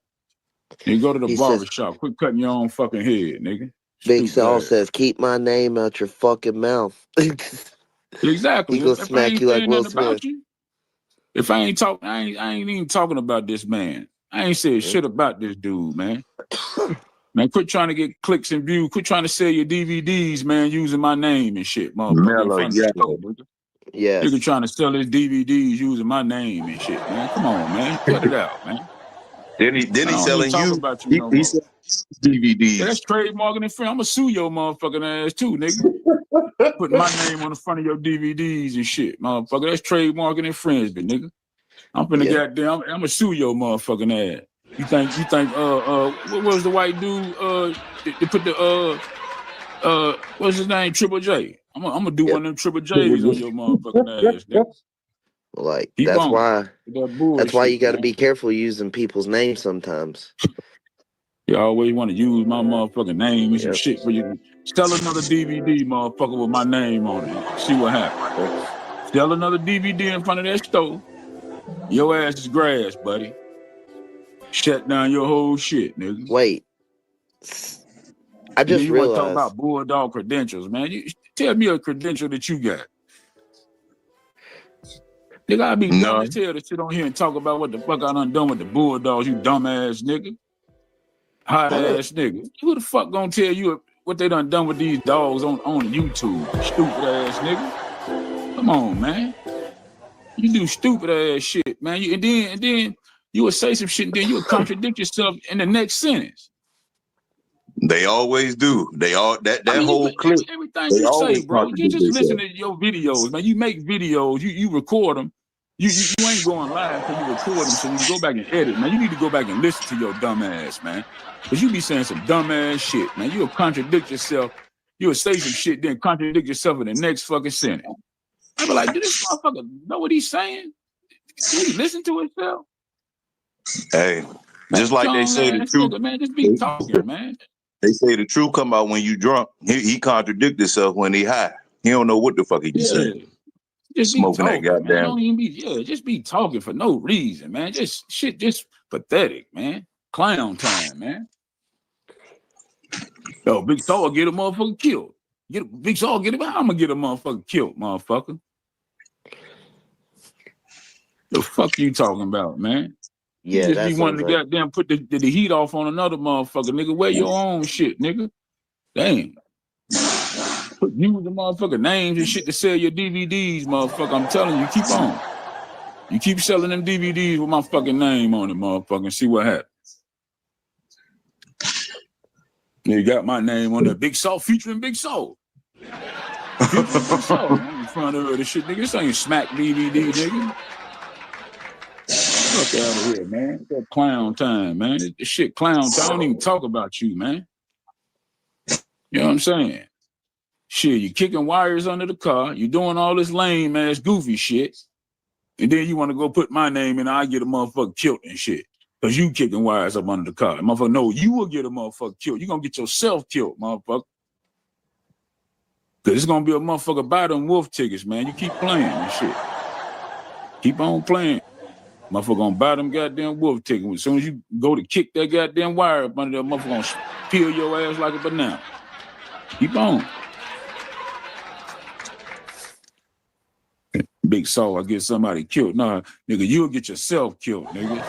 S6: You go to the barber shop. Quit cutting your own fucking head, nigga.
S5: Big Saul says, "Keep my name out your fucking mouth."
S6: Exactly.
S5: He gonna smack you like Will Smith.
S6: If I ain't talking, I ain't even talking about this man. I ain't said shit about this dude, man. Man, quit trying to get clicks and views. Quit trying to sell your DVDs, man, using my name and shit, motherfucker. In front of the store, nigga.
S5: Yes.
S6: Nigga trying to sell his DVDs using my name and shit, man. Come on, man. Cut it out, man.
S7: Then he selling you.
S6: About you no
S7: he selling DVDs.
S6: Yeah, that's trademarking and friend. I'm gonna sue your motherfucking ass too, nigga. Putting my name on the front of your DVDs and shit, motherfucker. That's trademarking infringement, nigga. I'm finna goddamn. I'm gonna sue your motherfucking ass. You think? What was the white dude? They put the what's his name? Triple J. I'm gonna do one of them Triple J's on your motherfucking ass, nigga.
S5: Like that's why you got to be careful using people's names sometimes.
S6: You always want to use my motherfucking name and some shit for you. Sell another DVD, motherfucker, with my name on it. See what happens. Sell another DVD in front of that store. Your ass is grass, buddy. Shut down your whole shit, nigga.
S5: Wait. I just
S6: you
S5: realized.
S6: Want to talk about Bulldog credentials, man. You tell me a credential that you got. Nigga, I be dumb as hell to sit on here and talk about what the fuck I done with the Bulldogs, you dumbass nigga. Hot ass nigga. Who the fuck gonna tell you what they done with these dogs on YouTube? Stupid ass nigga. Come on, man. You do stupid ass shit, man. And then you would say some shit and then you would contradict yourself in the next sentence.
S7: They always do. They all that whole clip.
S6: Everything you say, bro. You just listen to your videos, man. You make videos, you record them. You ain't going live because you record them, so you go back and edit, man. You need to go back and listen to your dumb ass, man. Because you be saying some dumb ass shit, man. You'll contradict yourself. You'll say some shit, then contradict yourself in the next fucking sentence. I be like, do this motherfucker know what he's saying? Can he listen to himself?
S7: Hey, just like they say the truth.
S6: Nigga, man, just be talking, man.
S7: They say the truth come out when you drunk. He contradict himself when he high. He don't know what the fuck he be saying.
S6: Just
S7: smoking
S6: be talking,
S7: that goddamn.
S6: Man. Don't even be, just be talking for no reason, man. Just pathetic, man. Clown time, man. Yo, Big Saul get a motherfucker killed. Big Saul get him. I'm gonna get a motherfucker killed, motherfucker. The fuck you talking about, man?
S5: Yeah,
S6: you just be wanting to goddamn put the heat off on another motherfucker, nigga. Wear your own shit, nigga. Damn. Use the motherfucker names and shit to sell your DVDs, motherfucker. I'm telling you, keep on. You keep selling them DVDs with my fucking name on it, motherfucker, and see what happens. You got my name on there. Big Saul featuring Big Saul. Featuring Big Saul. I'm in front of this shit, nigga. This ain't smack DVD, nigga. Fuck out of here, man. That clown time, man. This shit clown time. I don't even talk about you, man. You know what I'm saying? Shit, you kicking wires under the car. You doing all this lame ass goofy shit. And then you want to go put my name in, I get a motherfucker killed and shit. Because you kicking wires up under the car. Motherfucker, no, you will get a motherfucker killed. You're going to get yourself killed, motherfucker. Because it's going to be a motherfucker buy them wolf tickets, man. You keep playing and shit. Keep on playing. Motherfucker going to buy them goddamn wolf tickets. As soon as you go to kick that goddamn wire up under there, motherfucker going to peel your ass like a banana. Keep on. Big Saul, I get somebody killed. Nah, nigga, you'll get yourself killed, nigga.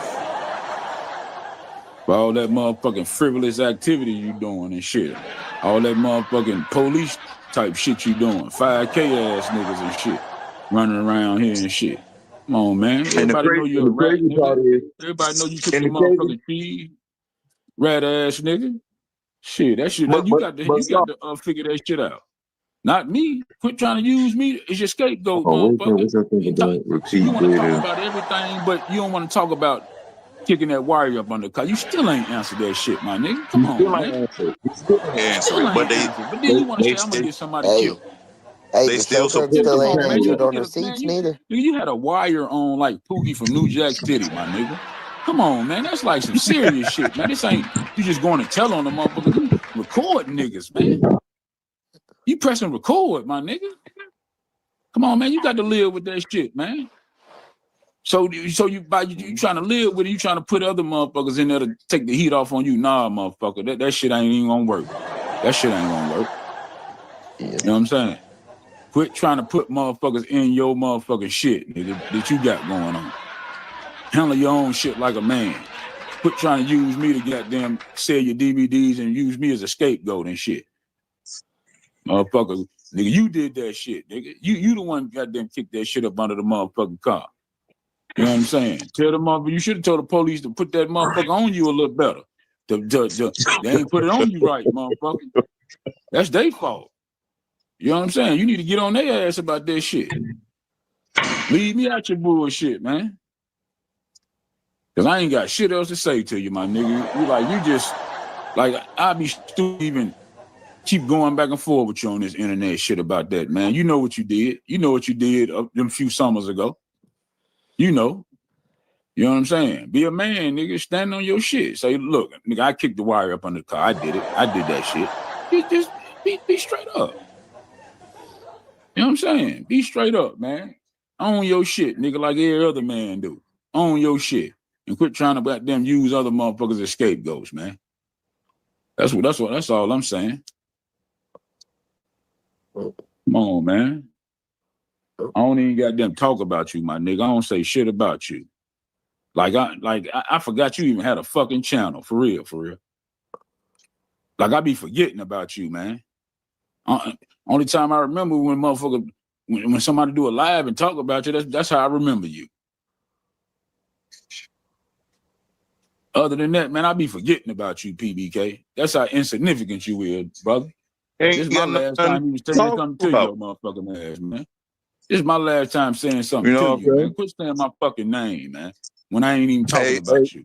S6: For all that motherfucking frivolous activity you doing and shit. All that motherfucking police type shit you doing. 5K ass niggas and shit. Running around here and shit. Come on, man. Everybody know you're a rat, nigga. Everybody know you took your motherfucking cheese. Rat ass nigga. Shit, that shit, you got to figure that shit out. Not me. Quit trying to use me as your scapegoat, motherfucker.
S7: What's that thing about repeat
S6: You want to talk
S7: data?
S6: about everything, but you don't want to talk about kicking that wire up under the car. You still ain't answered that shit, my nigga. Come on, man. But then you want to say, I'm going to get somebody killed.
S5: Hey,
S7: They
S5: the
S7: still
S5: chauffeur
S7: support
S5: still
S7: the
S5: ain't
S6: Man, you
S5: answered
S6: can
S5: on
S6: get a
S5: receipts
S6: man.
S5: neither.
S6: You had a wire on like Pookie from New Jack City, my nigga. Come on, man. That's like some serious shit, man. This ain't you just going to tell on the motherfucker. You recording niggas, man. You pressing record, my nigga. Come on, man. You got to live with that shit, man. So you trying to live with it, you trying to put other motherfuckers in there to take the heat off on you. Nah, motherfucker. That shit ain't even gonna work. That shit ain't gonna work.
S5: Yeah.
S6: You know what I'm saying? Quit trying to put motherfuckers in your motherfucking shit, nigga, that you got going on. Handle your own shit like a man. Quit trying to use me to goddamn sell your DVDs and use me as a scapegoat and shit. Motherfucker, nigga, you did that shit, nigga. You the one goddamn kicked that shit up under the motherfucking car. You know what I'm saying? Tell the motherfucker, you should have told the police to put that motherfucker on you a little better. They ain't put it on you right, motherfucker. That's their fault. You know what I'm saying? You need to get on their ass about that shit. Leave me out your bullshit, man. Cause I ain't got shit else to say to you, my nigga. You just I'd be stupid even keep going back and forth with you on this internet shit about that, man. You know what you did. You know what you did them few summers ago. You know. You know what I'm saying? Be a man, nigga. Stand on your shit. Say, look, nigga, I kicked the wire up under the car. I did it. I did that shit. Just be straight up. You know what I'm saying? Be straight up, man. Own your shit, nigga, like every other man do. Own your shit. And quit trying to let them use other motherfuckers as scapegoats, man. That's all I'm saying. Come on, man. I don't even got them talk about you, my nigga. I don't say shit about you. I forgot you even had a fucking channel, for real. Like I be forgetting about you, man. Only time I remember when somebody do a live and talk about you, that's how I remember you. Other than that, man, I be forgetting about you, PBK. That's how insignificant you is, brother. This is my last time even saying something to your motherfucking ass, man. This is my last time saying something to you, man. Quit saying my fucking name, man, when I ain't even talking about you.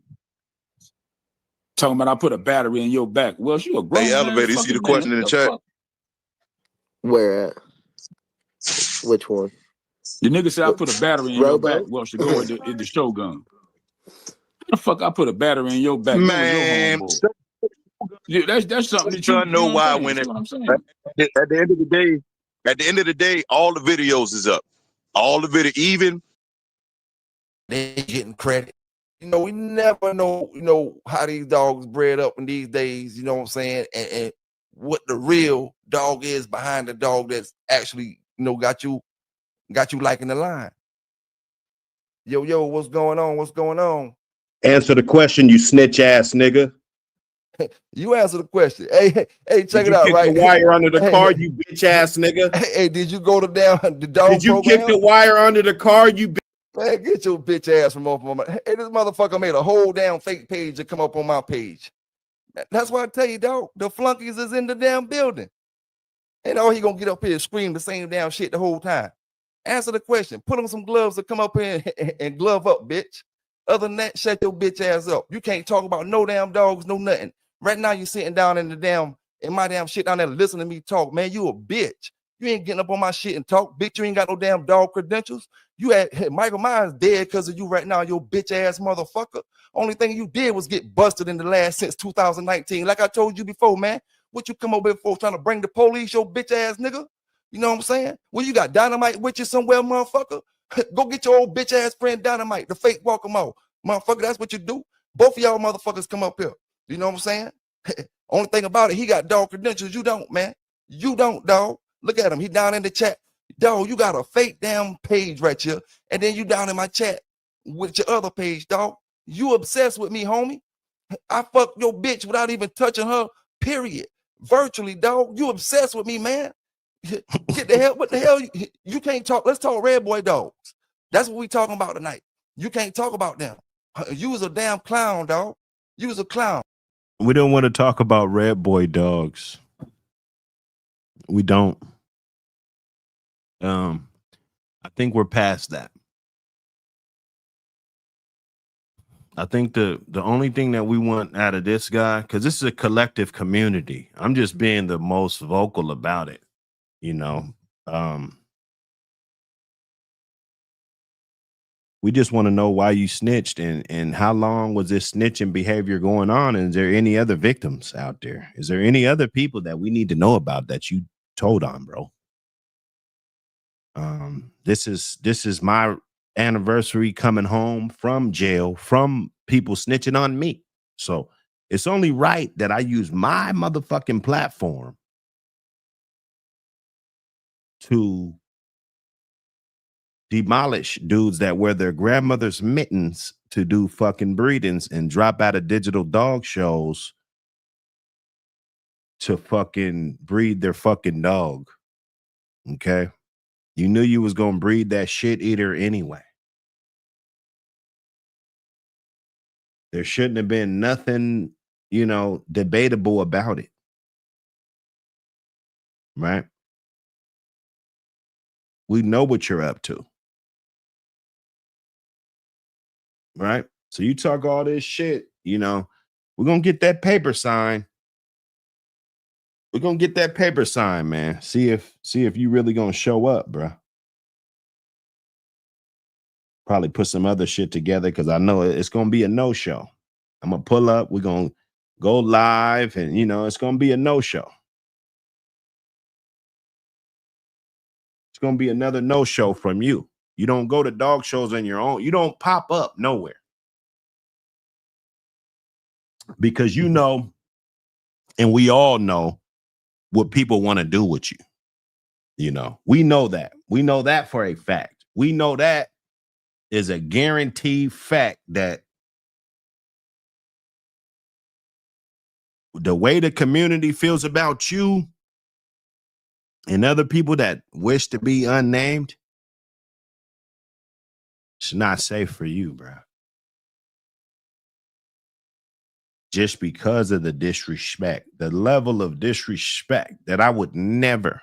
S6: Talking about I put a battery in your back. Well, you a grown man.
S7: Elevator, you see the question in the chat?
S5: Where at? Which one?
S6: The nigga said I put a battery in your back. Well, should go at the Shogun. How the fuck I put a battery in your back?
S7: Man,
S6: that was your homeboy. That's something that you
S7: know why when
S6: what I'm saying.
S7: At the end of the day, all the videos is up. All the video, even
S4: they getting credit. We never know, how these dogs bred up in these days, you know what I'm saying? And what the real dog is behind the dog that's actually, got you liking the line. Yo, what's going on? What's going on?
S8: Answer the question, you snitch ass nigga.
S4: You answer the question. Hey, check it out, right?
S8: Did you kick the wire under the car, you bitch ass nigga?
S4: Hey, did you go to the dog
S8: Did you
S4: program?
S8: kick the wire under the car, you bitch?
S4: Man, get your bitch ass from off my. Hey, this motherfucker made a whole damn fake page to come up on my page. That's why I tell you, dog, the flunkies is in the damn building. And all he gonna get up here and scream the same damn shit the whole time. Answer the question. Put on some gloves to come up here and glove up, bitch. Other than that, shut your bitch ass up. You can't talk about no damn dogs, no nothing. Right now, you sitting down in my damn shit down there listening to me talk. Man, you a bitch. You ain't getting up on my shit and talk, bitch. You ain't got no damn dog credentials. You had Michael Myers dead because of you right now, your bitch ass motherfucker. Only thing you did was get busted in the last since 2019. Like I told you before, man. What you come over here for, trying to bring the police, your bitch ass nigga? You know what I'm saying? Well, you got Dynamite with you somewhere, motherfucker. Go get your old bitch ass friend Dynamite, the fake walk him out. Motherfucker, that's what you do. Both of y'all motherfuckers come up here. You know what I'm saying? Only thing about it, he got dog credentials. You don't, man. You don't, dog. Look at him. He down in the chat. Dog, you got a fake damn page right here. And then you down in my chat with your other page, dog. You obsessed with me, homie. I fucked your bitch without even touching her, period. Virtually, dog. You obsessed with me, man. Get the hell, what the hell? You can't talk. Let's talk red boy dogs. That's what we talking about tonight. You can't talk about them. You was a damn clown, dog. You was a clown.
S1: We don't want to talk about red boy dogs. We don't. I think we're past that. I think the only thing that we want out of this guy, because this is a collective community, I'm just being the most vocal about it, you know. We just want to know why you snitched and how long was this snitching behavior going on? And is there any other victims out there? Is there any other people that we need to know about that you told on, bro? This is my anniversary coming home from jail from people snitching on me. So it's only right that I use my motherfucking platform to demolish dudes that wear their grandmother's mittens to do fucking breedings and drop out of digital dog shows to fucking breed their fucking dog. Okay. You knew you was gonna breed that shit eater anyway. There shouldn't have been nothing, debatable about it. Right? We know what you're up to. Right? So you talk all this shit, we're gonna get that paper signed. We're gonna get that paper signed, man. See if you really gonna show up, bro. Probably put some other shit together because I know it's gonna be a no-show. I'm gonna pull up, we're gonna go live, and it's gonna be a no-show. It's gonna be another no-show from you. You don't go to dog shows on your own. You don't pop up nowhere. Because and we all know what people want to do with you. We know that. We know that for a fact. We know that is a guaranteed fact that the way the community feels about you and other people that wish to be unnamed, it's not safe for you, bro. Just because of the disrespect, the level of disrespect that I would never,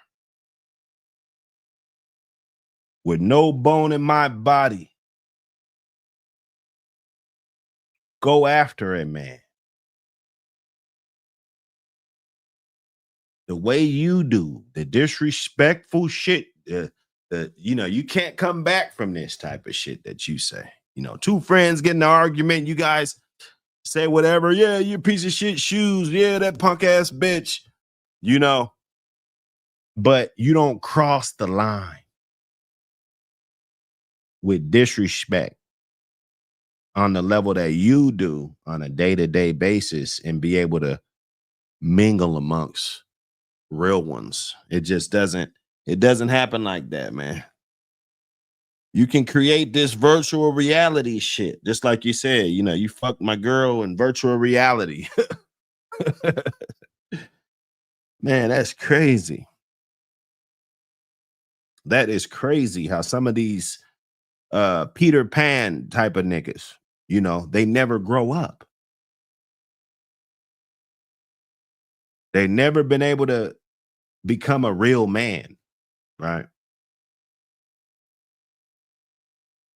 S1: with no bone in my body, go after a man. The way you do, the disrespectful shit, you can't come back from this type of shit that you say. Two friends get in an argument, you guys say whatever. Yeah, you piece of shit shoes. Yeah, that punk ass bitch. But you don't cross the line with disrespect on the level that you do on a day-to-day basis and be able to mingle amongst real ones. It just doesn't happen like that, man. You can create this virtual reality shit. Just like you said, you fucked my girl in virtual reality. Man, that's crazy. That is crazy how some of these Peter Pan type of niggas, they never grow up. They never been able to become a real man, right?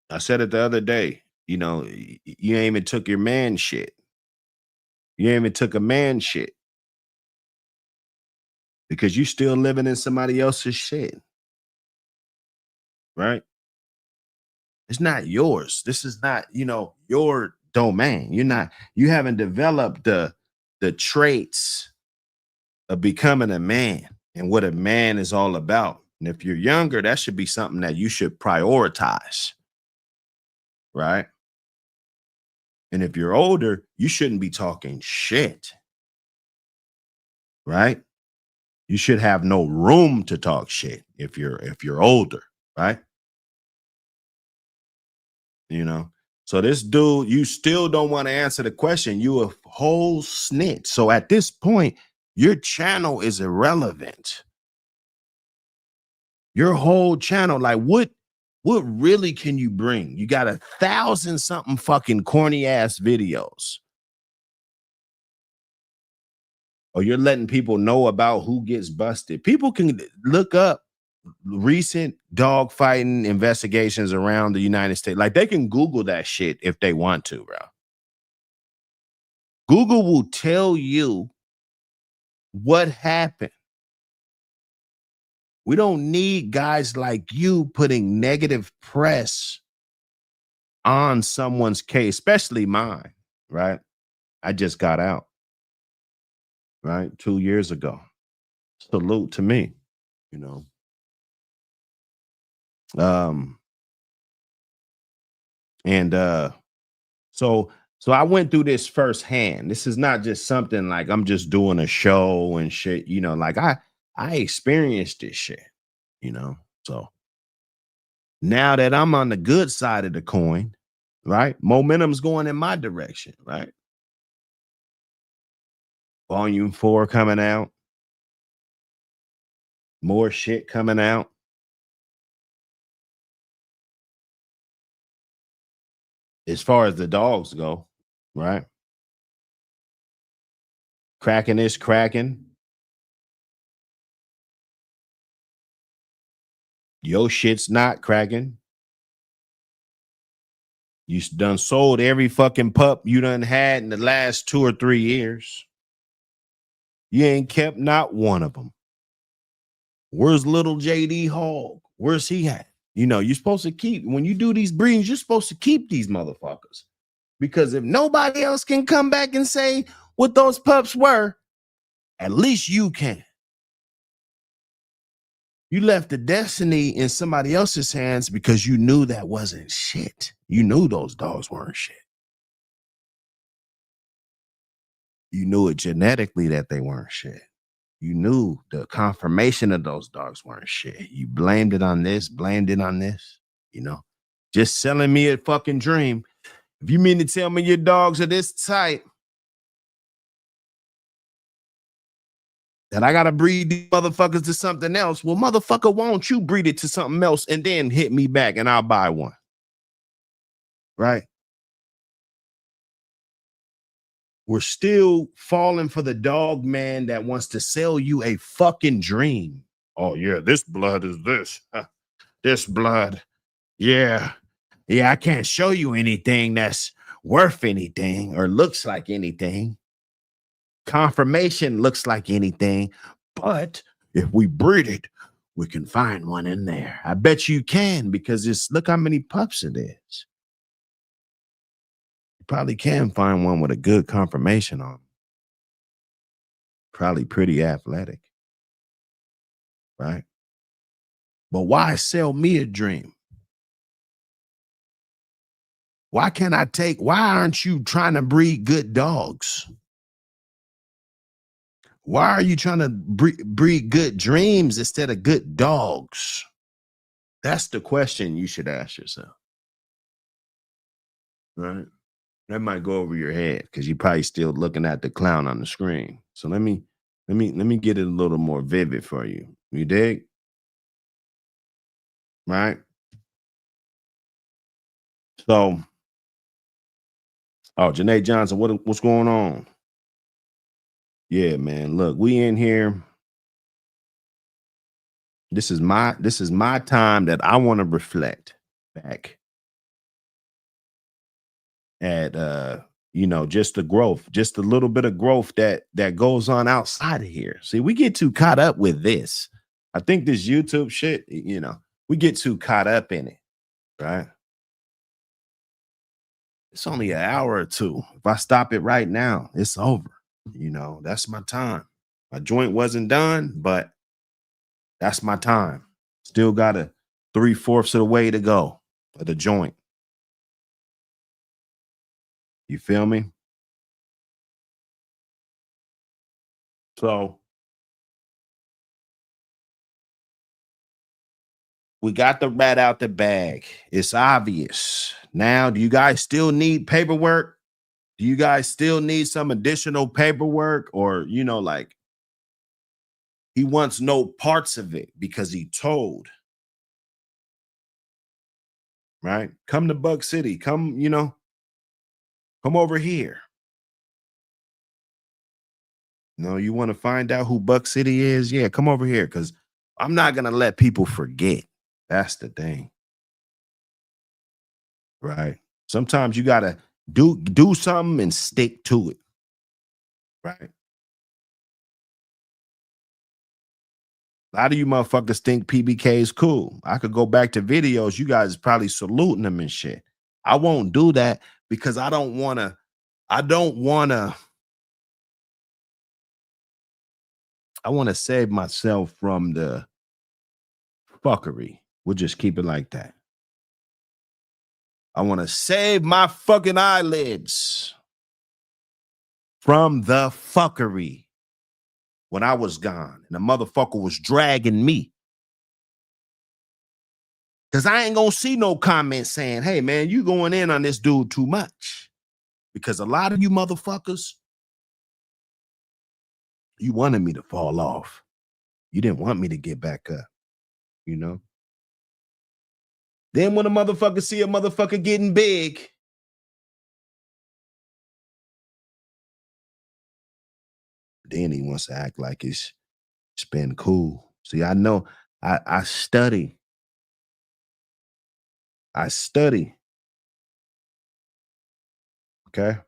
S1: I said it the other day, you ain't even took your man shit. You ain't even took a man shit because you still living in somebody else's shit, right? It's not yours. This is not, your domain. You haven't developed the traits of becoming a man and what a man is all about. And if you're younger, that should be something that you should prioritize, right? And if you're older, you shouldn't be talking shit, right? You should have no room to talk shit if you're older, right? So this dude, you still don't want to answer the question. You a whole snitch. So at this point, your channel is irrelevant. Your whole channel, like what really can you bring? You got 1,000 something fucking corny ass videos. Or you're letting people know about who gets busted. People can look up recent dog fighting investigations around the United States. Like they can Google that shit if they want to, bro. Google will tell you what happened. We don't need guys like you putting negative press on someone's case, especially mine, right? I just got out, right? 2 years ago. Salute to me, you know. So I went through this firsthand. This is not just something like I'm just doing a show and shit, you know, like I experienced this shit, you know. So now that I'm on the good side of the coin, right? Momentum's going in my direction, right? Volume 4 coming out. More shit coming out. As far as the dogs go, right? Cracking is cracking. Your shit's not cracking. You done sold every fucking pup you done had in the last 2 or 3 years. You ain't kept not one of them. Where's little JD Hog? Where's he at? You know, you're supposed to keep, when you do these breedings, you're supposed to keep these motherfuckers. Because if nobody else can come back and say what those pups were, at least you can. You left the destiny in somebody else's hands because you knew that wasn't shit. You knew those dogs weren't shit. You knew it genetically that they weren't shit. You knew the confirmation of those dogs weren't shit. You blamed it on this, you know. Just selling me a fucking dream. If you mean to tell me your dogs are this tight, that I gotta breed these motherfuckers to something else, well, motherfucker, why don't you breed it to something else and then hit me back and I'll buy one? Right? We're still falling for the dog man that wants to sell you a fucking dream. Oh, yeah, this blood is this. This blood. Yeah. Yeah, I can't show you anything that's worth anything or looks like anything. Confirmation looks like anything, but if we breed it, we can find one in there. I bet you can, because it's look how many pups it is. You probably can find one with a good confirmation on. Probably pretty athletic, right? But why sell me a dream? Why aren't you trying to breed good dogs? Why are you trying to breed good dreams instead of good dogs? That's the question you should ask yourself. Right? That might go over your head because you're probably still looking at the clown on the screen. So let me get it a little more vivid for you. You dig? Right? So, oh, Janae Johnson, what's going on? Yeah, man. Look, we in here. This is my time that I want to reflect back at you know, just the growth, just a little bit of growth that goes on outside of here. See, we get too caught up with this. I think this YouTube shit, you know, we get too caught up in it, right? It's only an hour or two. If I stop it right now, it's over. You know, that's my time. My joint wasn't done, but that's my time. Still got a 3/4 of the way to go of the joint. You feel me? So we got the rat out the bag. It's obvious. Now, do you guys still need paperwork? Do you guys still need some additional paperwork? Or, you know, like, he wants no parts of it because he told. Right? Come to Buck City. Come, you know, come over here. No, you want to find out who Buck City is? Yeah, come over here because I'm not going to let people forget. That's the thing. Right? Sometimes you got to do something and stick to it. Right? A lot of you motherfuckers think PBK is cool. I could go back to videos. You guys probably saluting them and shit. I won't do that because I want to save myself from the fuckery. We'll just keep it like that. I want to save my fucking eyelids from the fuckery when I was gone and the motherfucker was dragging me. Because I ain't going to see no comments saying, hey, man, you going in on this dude too much. Because a lot of you motherfuckers, you wanted me to fall off. You didn't want me to get back up, you know? Then when a motherfucker see a motherfucker getting big, then he wants to act like it's been cool. See, I know I study. I study. Okay.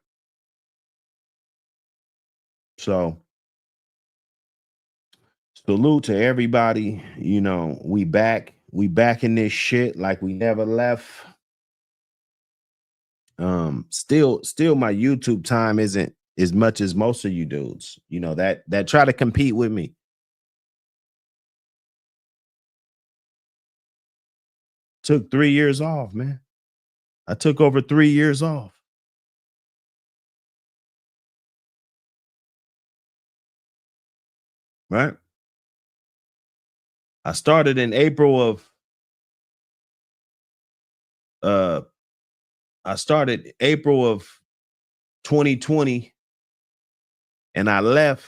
S1: So salute to everybody. You know, we back in this shit like we never left. Still my YouTube time isn't as much as most of you dudes, you know, that try to compete with me. Took 3 years off, man. I took over 3 years off. Right? I started in April of 2020 and I left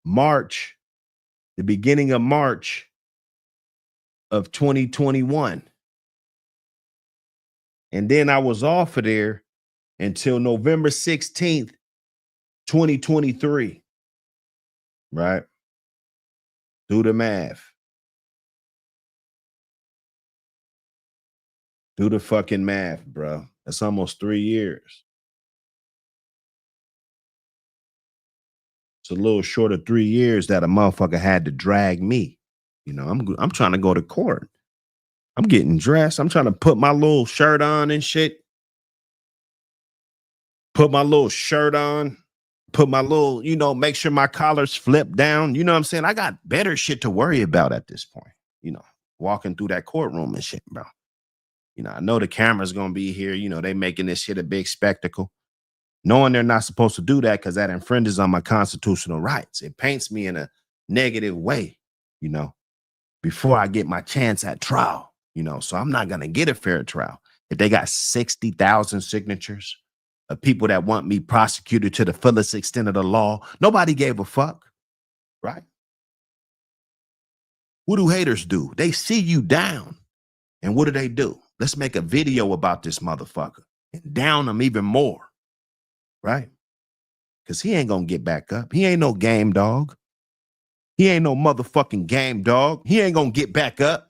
S1: the beginning of March of 2021. And then I was off of there until November 16th, 2023. Right? Do the math. Do the fucking math, bro. That's almost 3 years. It's a little short of 3 years that a motherfucker had to drag me. You know, I'm trying to go to court. I'm getting dressed. I'm trying to put my little shirt on and shit. Put my little shirt on. Put my little, you know, make sure my collar's flipped down. You know what I'm saying? I got better shit to worry about at this point. You know, walking through that courtroom and shit, bro. You know, I know the camera's going to be here. You know, they making this shit a big spectacle. Knowing they're not supposed to do that because that infringes on my constitutional rights. It paints me in a negative way, you know, before I get my chance at trial, you know. So I'm not going to get a fair trial. If they got 60,000 signatures of people that want me prosecuted to the fullest extent of the law, nobody gave a fuck, right? What do haters do? They see you down. And what do? Let's make a video about this motherfucker and down him even more. Right? Because he ain't going to get back up. He ain't no game dog. He ain't no motherfucking game dog. He ain't going to get back up.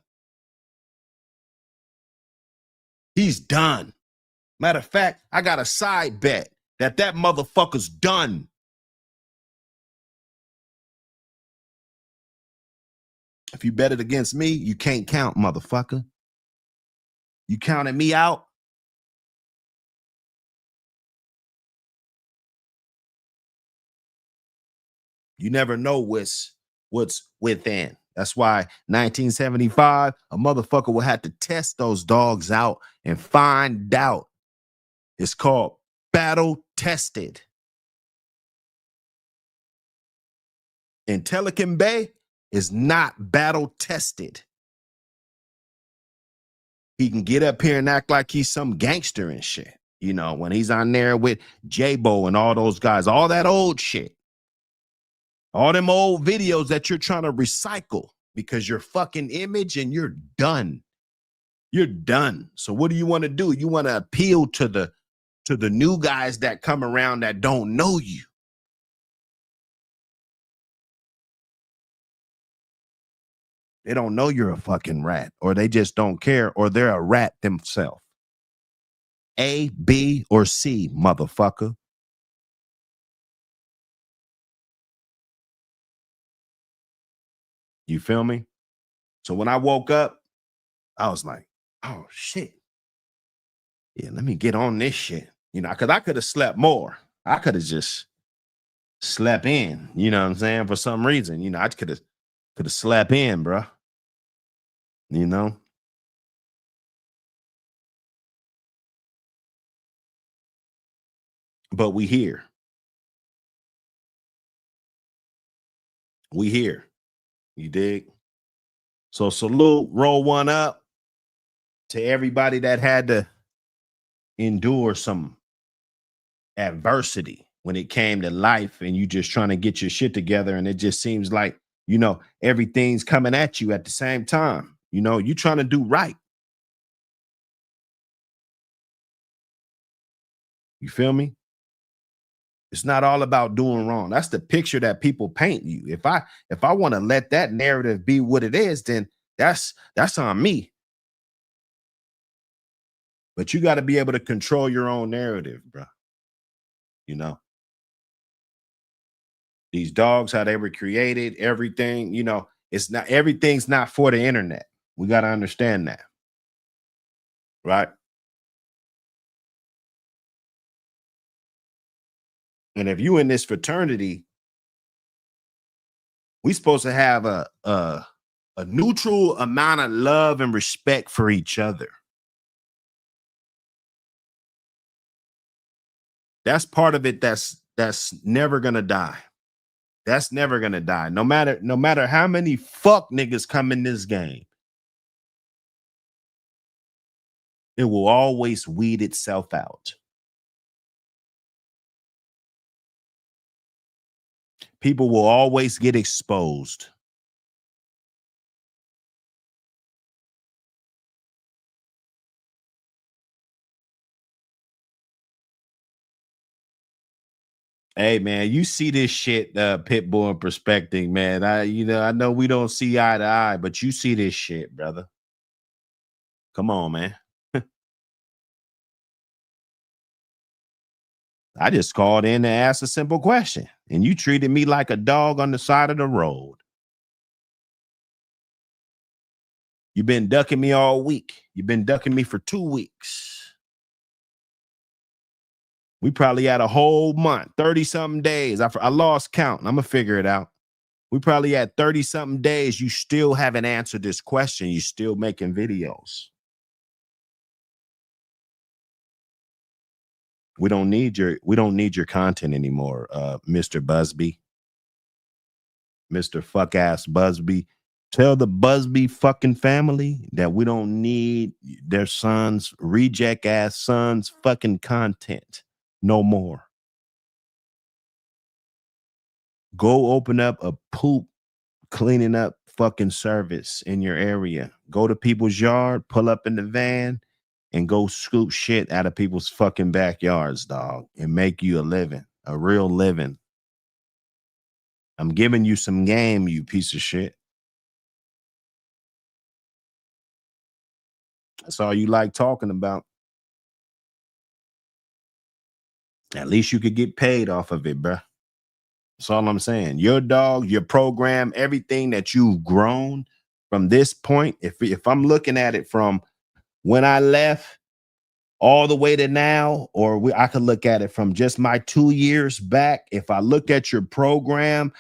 S1: He's done. Matter of fact, I got a side bet that motherfucker's done. If you bet it against me, you can't count, motherfucker. You counted me out. You never know what's within. That's why 1975, a motherfucker will have to test those dogs out and find out. It's called battle tested. And Telekin Bay is not battle tested. He can get up here and act like he's some gangster and shit. You know, when he's on there with J-Bo and all those guys, all that old shit. All them old videos that you're trying to recycle because you're fucking image and you're done. You're done. So what do you want to do? You want to appeal to the new guys that come around that don't know you. They don't know you're a fucking rat, or they just don't care, or they're a rat themselves. A, B, or C, motherfucker. You feel me? So when I woke up, I was like, oh shit. Yeah, let me get on this shit. You know, because I could have slept more. I could have just slept in, you know what I'm saying? For some reason, you know, I could have slept in, bro. You know? But we here. We here. You dig? So salute, roll one up to everybody that had to endure some adversity when it came to life, and you just trying to get your shit together, and it just seems like, you know, everything's coming at you at the same time. You know, you trying to do right. You feel me? It's not all about doing wrong. That's the picture that people paint you. If I want to let that narrative be what it is, then that's on me. But you got to be able to control your own narrative, bro. You know, these dogs, how they were created, everything, you know, it's not, everything's not for the internet. We got to understand that. Right? And if you in this fraternity, we supposed to have a neutral amount of love and respect for each other. That's part of it that's never gonna die. That's never gonna die. No matter how many fuck niggas come in this game, it will always weed itself out. People will always get exposed. Hey man, you see this shit, Pitbull and Perspective, man. I know we don't see eye to eye, but you see this shit, brother. Come on, man. I just called in to ask a simple question, and you treated me like a dog on the side of the road. You've been ducking me all week. You've been ducking me for 2 weeks. We probably had a whole month, 30-something days. I lost count. I'm going to figure it out. We probably had 30-something days. You still haven't answered this question. You're still making videos. We don't need your content anymore, Mr. Busby. Mr. Fuck Ass Busby. Tell the Busby fucking family that we don't need their sons, reject ass sons, fucking content no more. Go open up a poop cleaning up fucking service in your area. Go to people's yard, pull up in the van, and go scoop shit out of people's fucking backyards, dog, and make you a living, a real living. I'm giving you some game, you piece of shit. That's all you like talking about. At least you could get paid off of it, bruh. That's all I'm saying. Your dog, your program, everything that you've grown from this point, if I'm looking at it from when I left all the way to now, or I could look at it from just my 2 years back. If I look at your program,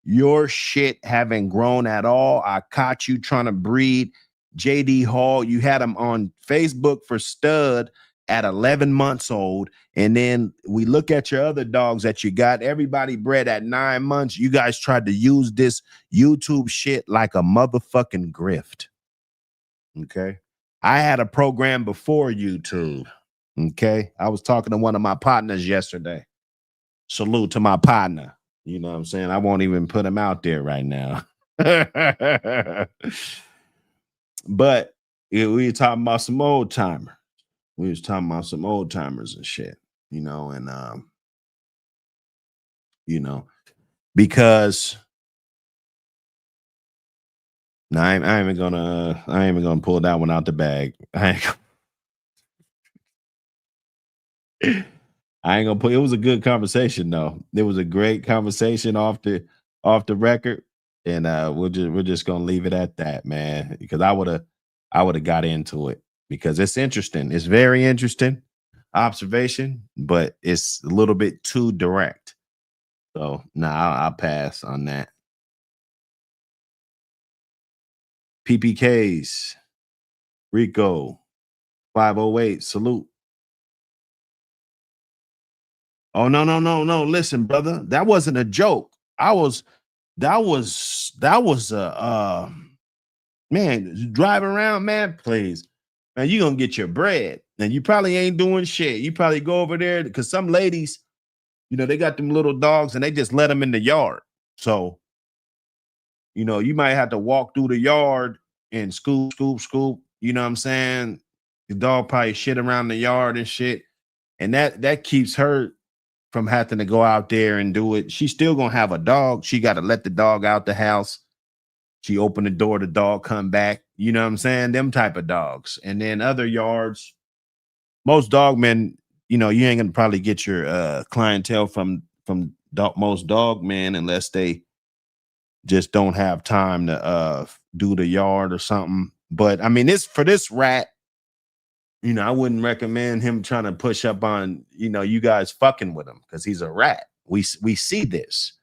S1: your shit haven't grown at all. I caught you trying to breed JD Hall. You had him on Facebook for stud at 11 months old. And then we look at your other dogs that you got, everybody bred at 9 months. You guys tried to use this YouTube shit like a motherfucking grift. Okay. I had a program before YouTube. Okay. I was talking to one of my partners yesterday. Salute to my partner. You know what I'm saying? I won't even put him out there right now. But we were talking about some old timer. We was talking about some old timers and shit, you know, and you know, because No, I ain't even gonna pull that one out the bag. I ain't gonna put. It was a good conversation though. It was a great conversation off the record, and we're just gonna leave it at that, man. Because I would have got into it because it's interesting. It's very interesting observation, but it's a little bit too direct. So I'll pass on that. PPKs, Rico, 508, salute. Oh, no. Listen, brother, that wasn't a joke. That was man, driving around, man, please. Man, you gonna get your bread. And you probably ain't doing shit. You probably go over there because some ladies, they got them little dogs and they just let them in the yard. So, you might have to walk through the yard and scoop. You know what I'm saying? The dog probably shit around the yard and shit. And that keeps her from having to go out there and do it. She's still gonna have a dog. She got to let the dog out the house. She open the door, the dog come back. You know what I'm saying? Them type of dogs. And then other yards, most dog men, you ain't gonna probably get your clientele from most dog men unless they just don't have time to do the yard or something. But I mean, this rat, I wouldn't recommend him trying to push up on, you guys fucking with him because he's a rat. We see this.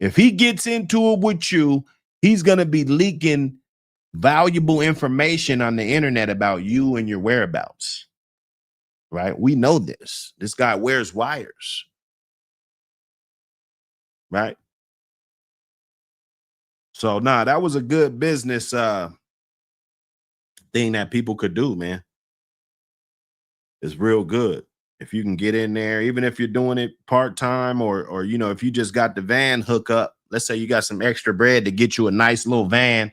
S1: If he gets into it with you, he's going to be leaking valuable information on the internet about you and your whereabouts. Right? We know this. This guy wears wires. Right? So, that was a good business thing that people could do, man. It's real good. If you can get in there, even if you're doing it part-time or if you just got the van hook up, let's say you got some extra bread to get you a nice little van,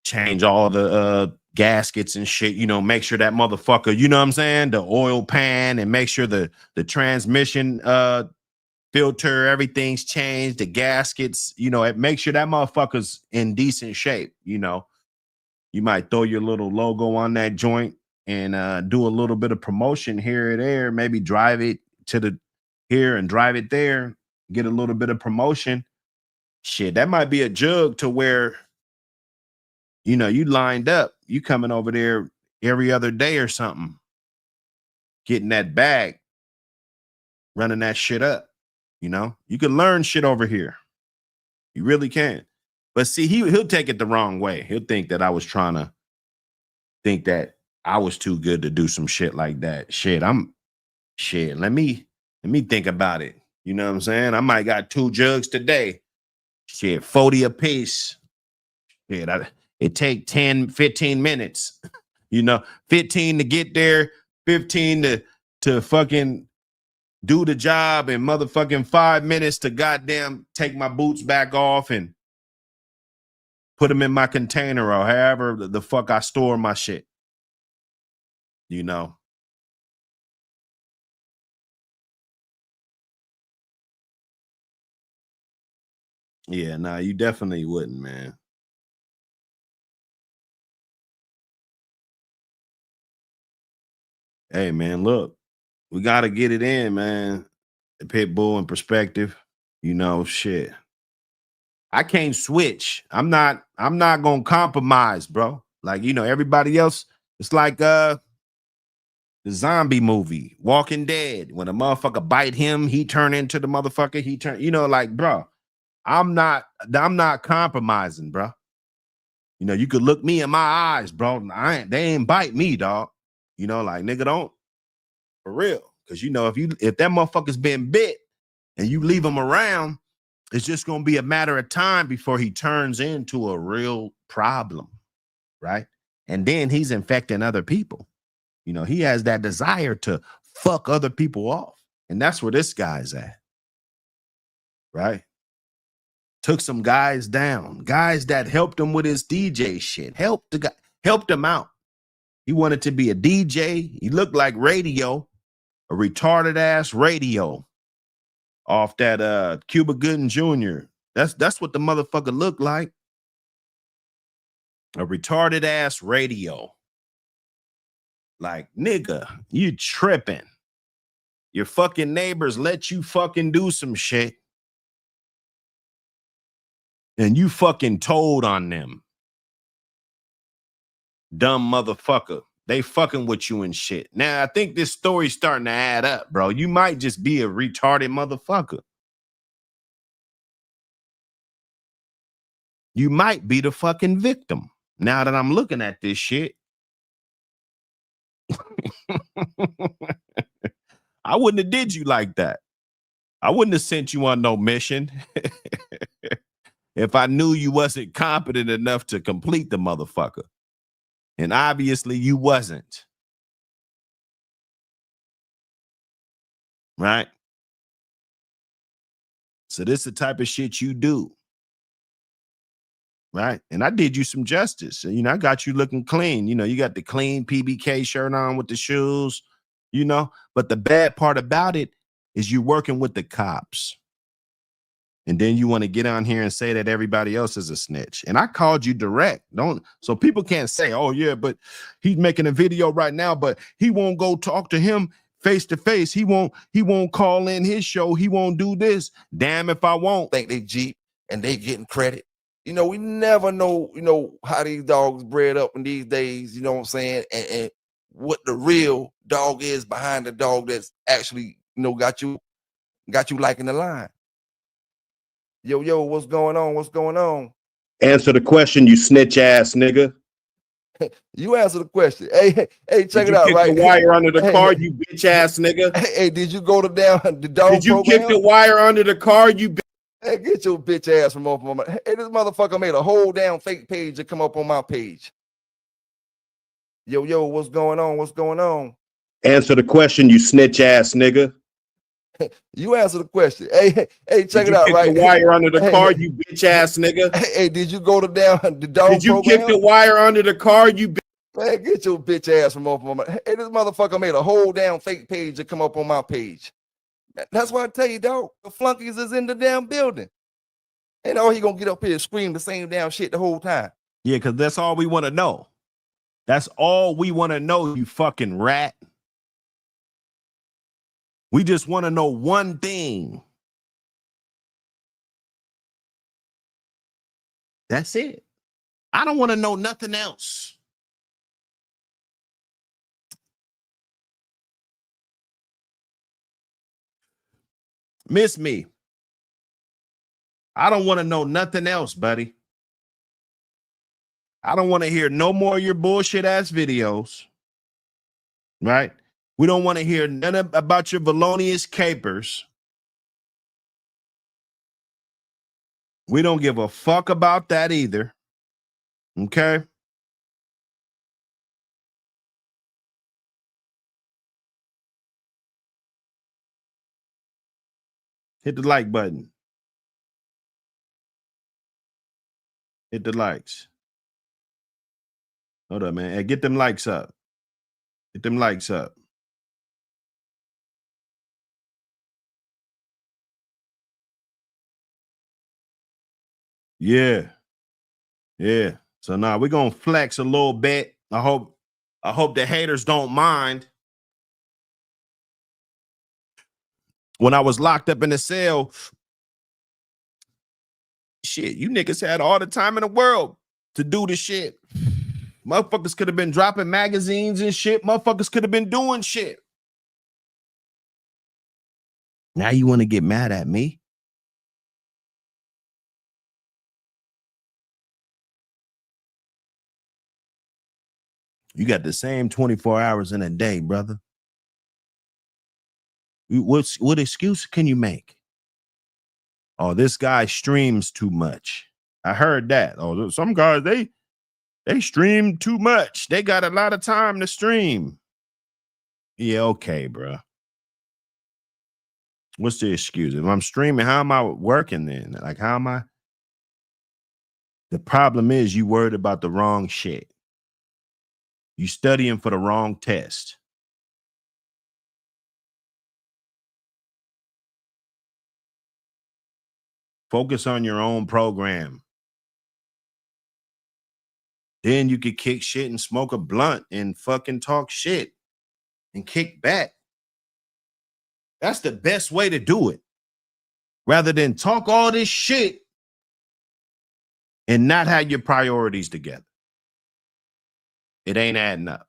S1: change all the gaskets and shit, make sure that motherfucker, you know what I'm saying, the oil pan, and make sure the transmission filter, everything's changed, the gaskets, make sure that motherfucker's in decent shape. You might throw your little logo on that joint and do a little bit of promotion here or there, maybe drive it to here and drive it there, get a little bit of promotion. Shit, that might be a jug to where, you lined up, you coming over there every other day or something, getting that bag, running that shit up. You can learn shit over here. You really can. But see, he'll take it the wrong way. He'll think that I was trying to think that I was too good to do some shit like that. Let me think about it. You know what I'm saying? I might got 2 jugs today. 40 a piece. It take 10, 15 minutes. 15 to get there, 15 to fucking do the job, and motherfucking 5 minutes to goddamn take my boots back off and put them in my container or however the fuck I store my shit. Yeah, you definitely wouldn't, man. Hey, man, look, we got to get it in, man. The Pitbull in perspective, shit. I can't switch. I'm not going to compromise, bro. Like, everybody else, it's like the zombie movie, Walking Dead. When a motherfucker bite him, he turn into the motherfucker. He turn, like, bro, I'm not compromising, bro. You could look me in my eyes, bro. They ain't bite me, dog. Like, nigga, don't, for real. Because if that motherfucker's been bit and you leave him around, it's just gonna be a matter of time before he turns into a real problem, right? And then he's infecting other people. He has that desire to fuck other people off. And that's where this guy's at. Right? Took some guys down, guys that helped him with his DJ shit, helped him out. He wanted to be a DJ. He looked like radio, a retarded ass radio off that Cuba Gooding Jr. That's what the motherfucker looked like. A retarded ass radio. Like, nigga, you tripping. Your fucking neighbors let you fucking do some shit. And you fucking told on them. Dumb motherfucker. They fucking with you and shit. Now, I think this story's starting to add up, bro. You might just be a retarded motherfucker. You might be the fucking victim. Now that I'm looking at this shit. I wouldn't have did you like that. I wouldn't have sent you on no mission if I knew you wasn't competent enough to complete the motherfucker. And obviously you wasn't. Right? So this is the type of shit you do. Right? And I did you some justice. You know, I got you looking clean. You know, you got the clean PBK shirt on with the shoes, you know. But the bad part about it is you working with the cops. And then you want to get on here and say that everybody else is a snitch. And I called you direct. So people can't say, oh, yeah, but he's making a video right now, but he won't go talk to him face to face. He won't call in his show. He won't do this. Damn if I won't.
S4: Think they Jeep and they getting credit. You know, we never know, you know, how these dogs bred up in these days, you know what I'm saying? And what the real dog is behind the dog that's actually, you know, got you liking the line. Yo, what's going on? What's going on?
S8: Answer the question, you snitch ass nigga.
S4: You answer the question. Hey, check it out,
S8: kick
S4: right?
S8: The wire under the car, you bitch ass nigga.
S4: Hey, did you go to the dog
S8: Did you
S4: program?
S8: kick the wire under the car, you bitch?
S4: Hey, get your bitch ass from off my. Hey, this motherfucker made a whole damn fake page to come up on my page. Yo, what's going on? What's going on?
S8: Answer the question, you snitch ass nigga.
S4: You answer the question. Hey, check it out,
S8: kick
S4: right?
S8: The wire under the car, you bitch ass nigga.
S4: Hey, did you go to the dog
S8: Did you
S4: program?
S8: kick the wire under the car, you bitch?
S4: Man, get your bitch ass from off my. Hey, this motherfucker made a whole damn fake page to come up on my page. That's why I tell you, dog, the flunkies is in the damn building. And all he gonna get up here and scream the same damn shit the whole time.
S1: Yeah, because that's all we want to know. That's all we want to know, you fucking rat. We just want to know one thing. That's it. I don't want to know nothing else. Miss me. I don't want to know nothing else, buddy. I don't want to hear no more of your bullshit ass videos. Right? We don't want to hear none about your felonious capers. We don't give a fuck about that either. Okay? Hit the like button. Hit the likes. Hold up, man. Hey, get them likes up. Get them likes up. Yeah. Yeah. So now we're gonna flex a little bit. I hope the haters don't mind. When I was locked up in the cell, shit, you niggas had all the time in the world to do the shit. Motherfuckers could have been dropping magazines and shit. Motherfuckers could have been doing shit. Now you want to get mad at me? You got the same 24 hours in a day, brother. What excuse can you make? Oh, this guy streams too much. I heard that. Oh, some guys, they stream too much. They got a lot of time to stream. Yeah, okay, bro. What's the excuse? If I'm streaming, how am I working then? Like, how am I? The problem is you worried about the wrong shit. You studying for the wrong test. Focus on your own program. Then you could kick shit and smoke a blunt and fucking talk shit and kick back. That's the best way to do it. Rather than talk all this shit and not have your priorities together. It ain't adding up.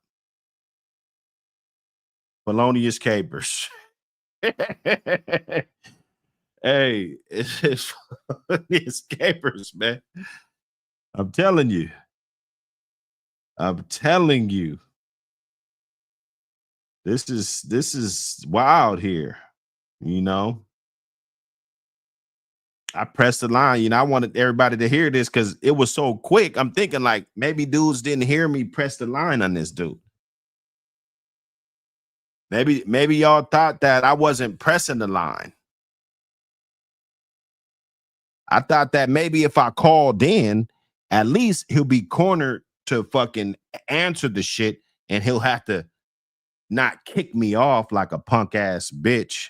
S1: Felonious capers. Hey, it's felonious capers, man. I'm telling you. This is wild here, you know. I pressed the line, you know. I wanted everybody to hear this because it was so quick. I'm thinking like maybe dudes didn't hear me press the line on this dude. Maybe y'all thought that I wasn't pressing the line. I thought that maybe if I called in, at least he'll be cornered to fucking answer the shit and he'll have to not kick me off like a punk ass bitch.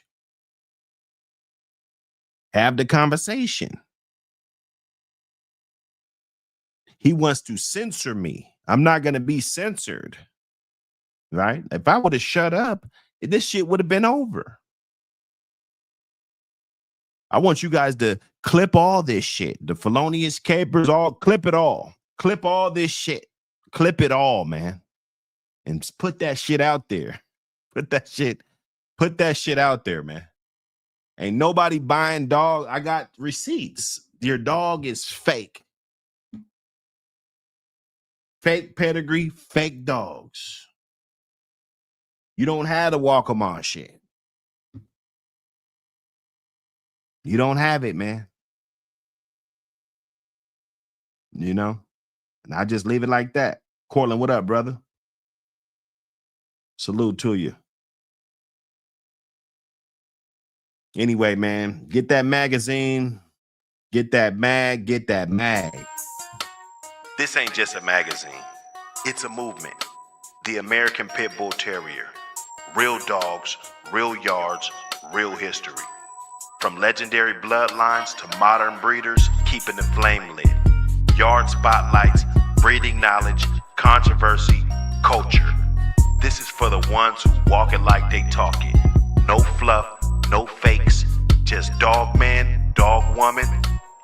S1: Have the conversation. He wants to censor me. I'm not going to be censored. Right? If I would have shut up, this shit would have been over. I want you guys to clip all this shit. The felonious capers, clip it all. Clip all this shit. Clip it all, man. And put that shit out there. Put that shit out there, man. Ain't nobody buying dog. I got receipts. Your dog is fake. Fake pedigree, fake dogs. You don't have to walk them on shit. You don't have it, man. You know? And I just leave it like that. Cortland, what up, brother? Salute to you. Anyway, man, get that magazine, get that mag. This ain't just a magazine. It's a movement. The American Pit Bull Terrier. Real dogs, real yards, real history. From legendary bloodlines to modern breeders, keeping the flame lit. Yard spotlights, breeding knowledge, controversy, culture. This is for the ones who walk it like they talk it. No fluff, no fakes, just dog man, dog woman,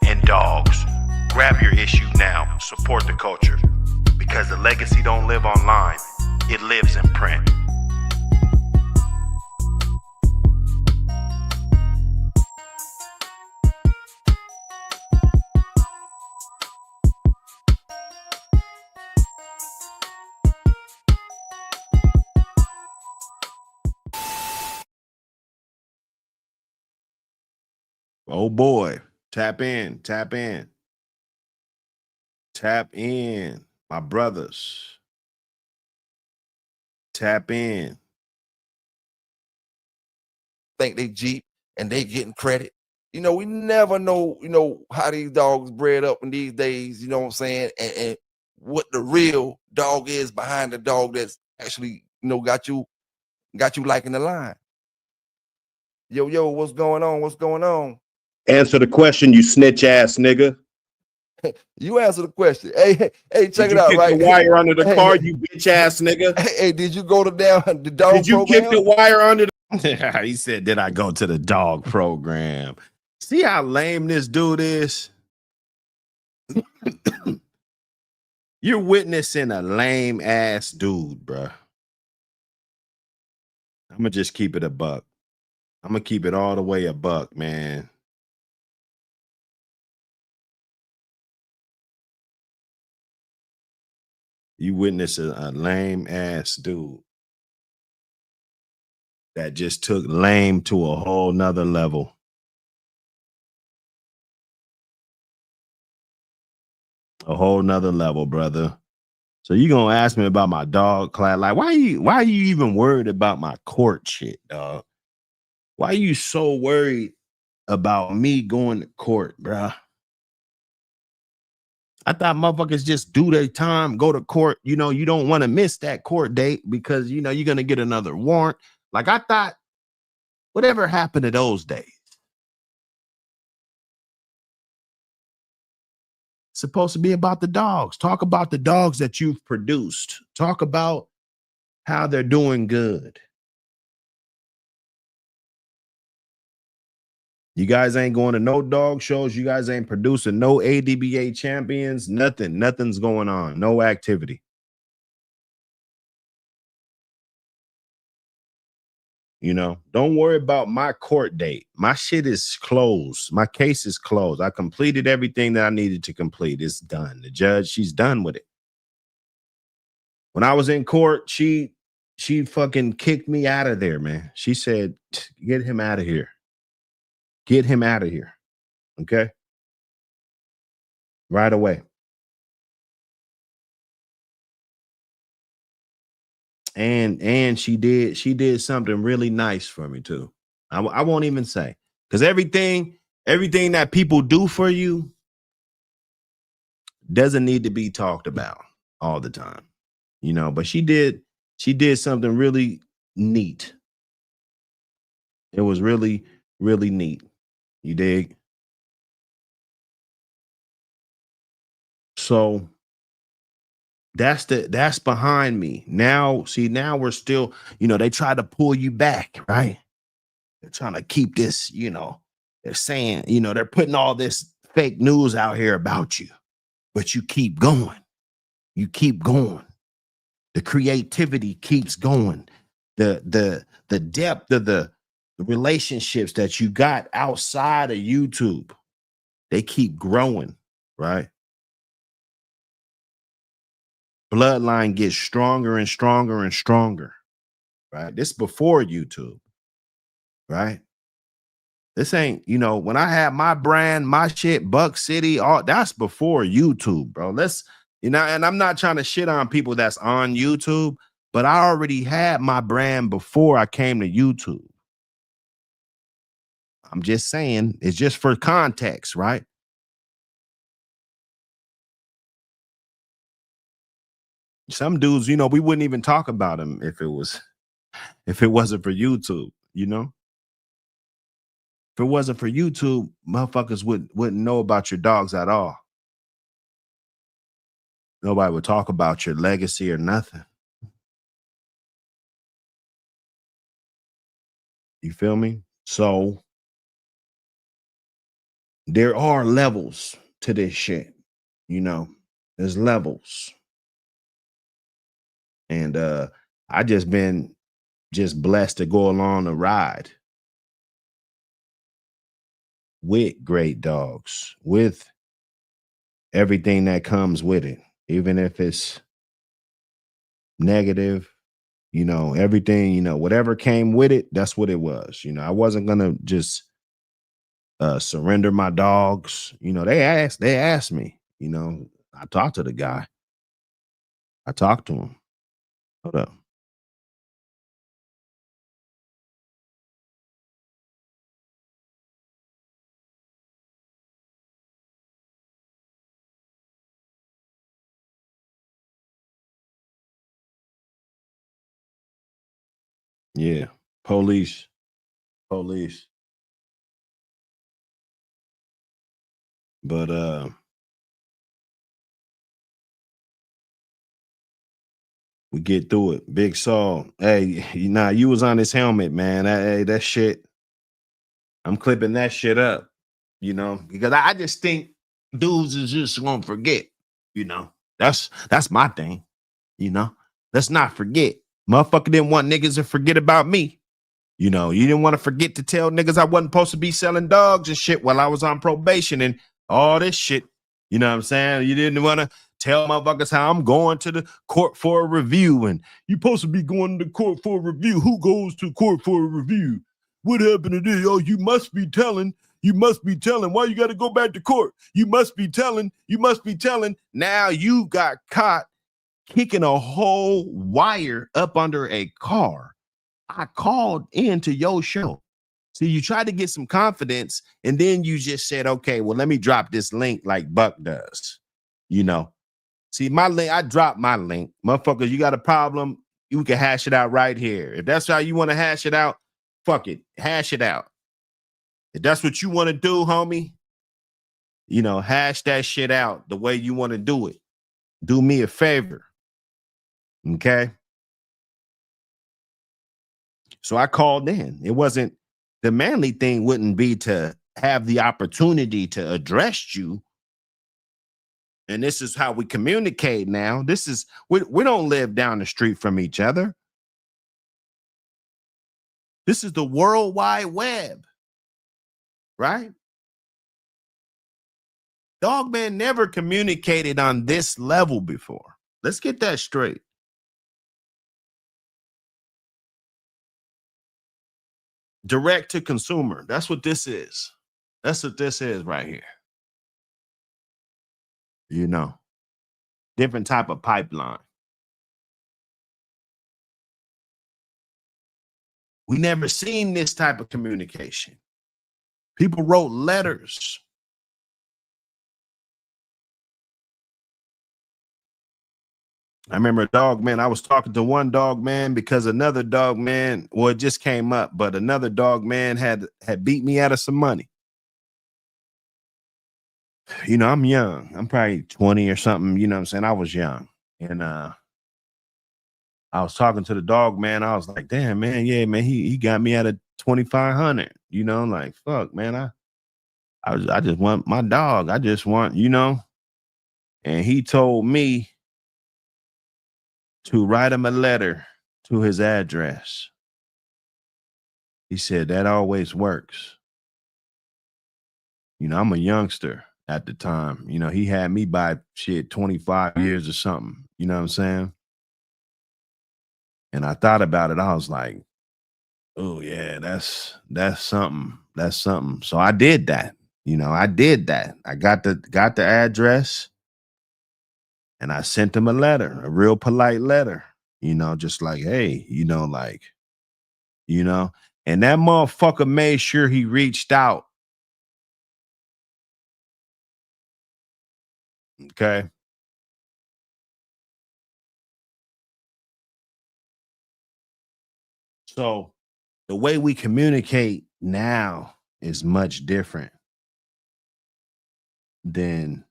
S1: and dogs. Grab your issue now, support the culture. Because the legacy don't live online, it lives in print. Oh boy, tap in, my brothers. Tap in.
S4: Think they Jeep and they getting credit. You know, we never know, how these dogs bred up in these days, you know what I'm saying? And what the real dog is behind the dog that's actually, got you liking the line. Yo, what's going on?
S8: Answer the question, you snitch ass nigga.
S4: You answer the question. Hey, check it out,
S8: right? Did you kick the wire under the car, you bitch ass nigga?
S4: Hey, did you go to the dog
S8: Did you
S4: program?
S8: kick the wire under the
S1: He said, did I go to the dog program? See how lame this dude is? You're witnessing a lame ass dude, bruh. I'm gonna just keep it a buck. I'm gonna keep it all the way a buck, man. You witness a lame ass dude that just took lame to a whole nother level. A whole nother level, brother. So you gonna ask me about my dog class? Like, why are you even worried about my court shit, dog? Why are you so worried about me going to court, bruh? I thought motherfuckers just do their time, go to court. You know, you don't want to miss that court date because, you're going to get another warrant. Like, I thought, whatever happened to those days? It's supposed to be about the dogs. Talk about the dogs that you've produced. Talk about how they're doing good. You guys ain't going to no dog shows. You guys ain't producing no ADBA champions. Nothing. Nothing's going on. No activity. You know, don't worry about my court date. My shit is closed. My case is closed. I completed everything that I needed to complete. It's done. The judge, she's done with it. When I was in court, she fucking kicked me out of there, man. She said, get him out of here. Get him out of here. Okay? Right away. And she did something really nice for me too. I won't even say, because everything that people do for you doesn't need to be talked about all the time, you know. But she did something really neat. It was really, really neat. You dig? So that's behind me. Now, see, now we're still, you know, they try to pull you back, right? They're trying to keep this, you know, they're saying, you know, they're putting all this fake news out here about you, but you keep going. You keep going. The creativity keeps going. The depth of the relationships that you got outside of YouTube, they keep growing, right? Bloodline gets stronger and stronger and stronger, right? This before YouTube, right? This ain't, you know, when I had my brand, my shit, Buck City, all that's before YouTube, bro. Let's, you know, and I'm not trying to shit on people that's on YouTube, but I already had my brand before I came to YouTube. I'm just saying, it's just for context, right? Some dudes, you know, we wouldn't even talk about them if it wasn't for YouTube, you know? If it wasn't for YouTube, motherfuckers wouldn't know about your dogs at all. Nobody would talk about your legacy or nothing. You feel me? So there are levels to this shit, you know. There's levels. And I just been blessed to go along the ride with great dogs, with everything that comes with it, even if it's negative, you know, everything, you know, whatever came with it, that's what it was. You know, I wasn't gonna just surrender my dogs. You know, they asked me, you know, I talked to the guy. I talked to him. Hold up. Yeah. Police. But we get through it. Big Saul. Hey, you was on this helmet, man. That shit. I'm clipping that shit up, you know, because I just think dudes is just gonna forget, you know. That's my thing, you know. Let's not forget. Motherfucker didn't want niggas to forget about me. You know, you didn't want to forget to tell niggas I wasn't supposed to be selling dogs and shit while I was on probation and all this shit. You know what I'm saying? You didn't want to tell motherfuckers how I'm going to the court for a review and you supposed to be going to court for a review. Who goes to court for a review? What happened to this? Oh, you must be telling. Why you got to go back to court? You must be telling. Now you got caught kicking a whole wire up under a car. I called into your show. See, you tried to get some confidence, and then you just said, okay, well, let me drop this link like Buck does. You know, see, my link, I dropped my link. Motherfuckers, you got a problem, you can hash it out right here. If that's how you want to hash it out, fuck it, hash it out. If that's what you want to do, homie, hash that shit out the way you want to do it. Do me a favor. Okay. So I called in. It wasn't, the manly thing wouldn't be to have the opportunity to address you. And this is how we communicate now. We don't live down the street from each other. This is the World Wide Web, right? Dogman never communicated on this level before. Let's get that straight. Direct to consumer. That's what this is. That's what this is right here. Different type of pipeline. We never seen this type of communication. People wrote letters. I remember a dog man. I was talking to one dog man because another dog man, well, it just came up, but another dog man had beat me out of some money. I'm young. I'm probably 20 or something. You know what I'm saying? I was young. And I was talking to the dog man. I was like, damn, man, yeah, man, he got me out of 2,500. Like, fuck, man. I just want my dog. I just want, and he told me to write him a letter to his address. He said that always works. I'm a youngster at the time. He had me by 25 years or something. You know what I'm saying? And I thought about it. I was like, oh yeah, that's something. That's something. So I did that. I did that. I got the address and I sent him a letter, a real polite letter, just like, hey, and that motherfucker made sure he reached out. Okay. So the way we communicate now is much different than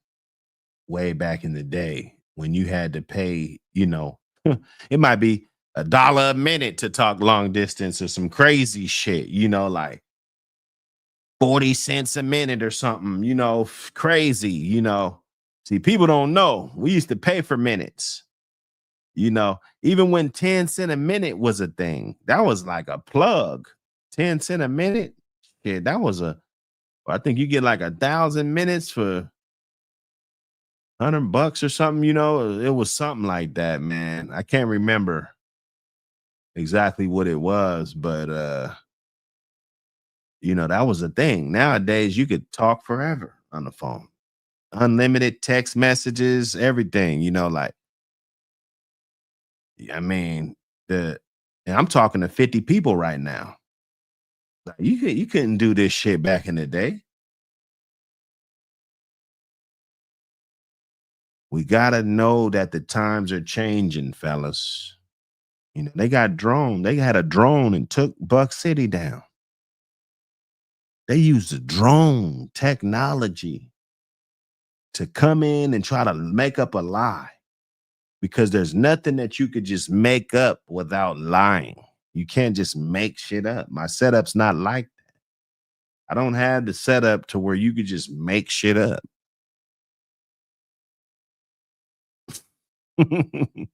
S1: way back in the day when you had to pay, it might be $1 a minute to talk long distance or some crazy shit, like 40 cents a minute or something, crazy, See, people don't know. We used to pay for minutes. Even when 10 cents a minute was a thing, that was like a plug. 10 cents a minute. Yeah, that was I think you get like 1,000 minutes for $100 or something, it was something like that, man. I can't remember exactly what it was, but that was a thing. Nowadays you could talk forever on the phone. Unlimited text messages, everything, like I mean, and I'm talking to 50 people right now. Like you couldn't do this shit back in the day. We gotta know that the times are changing, fellas. They got drone. They had a drone and took Buck City down. They used the drone technology to come in and try to make up a lie, because there's nothing that you could just make up without lying. You can't just make shit up. My setup's not like that. I don't have the setup to where you could just make shit up. And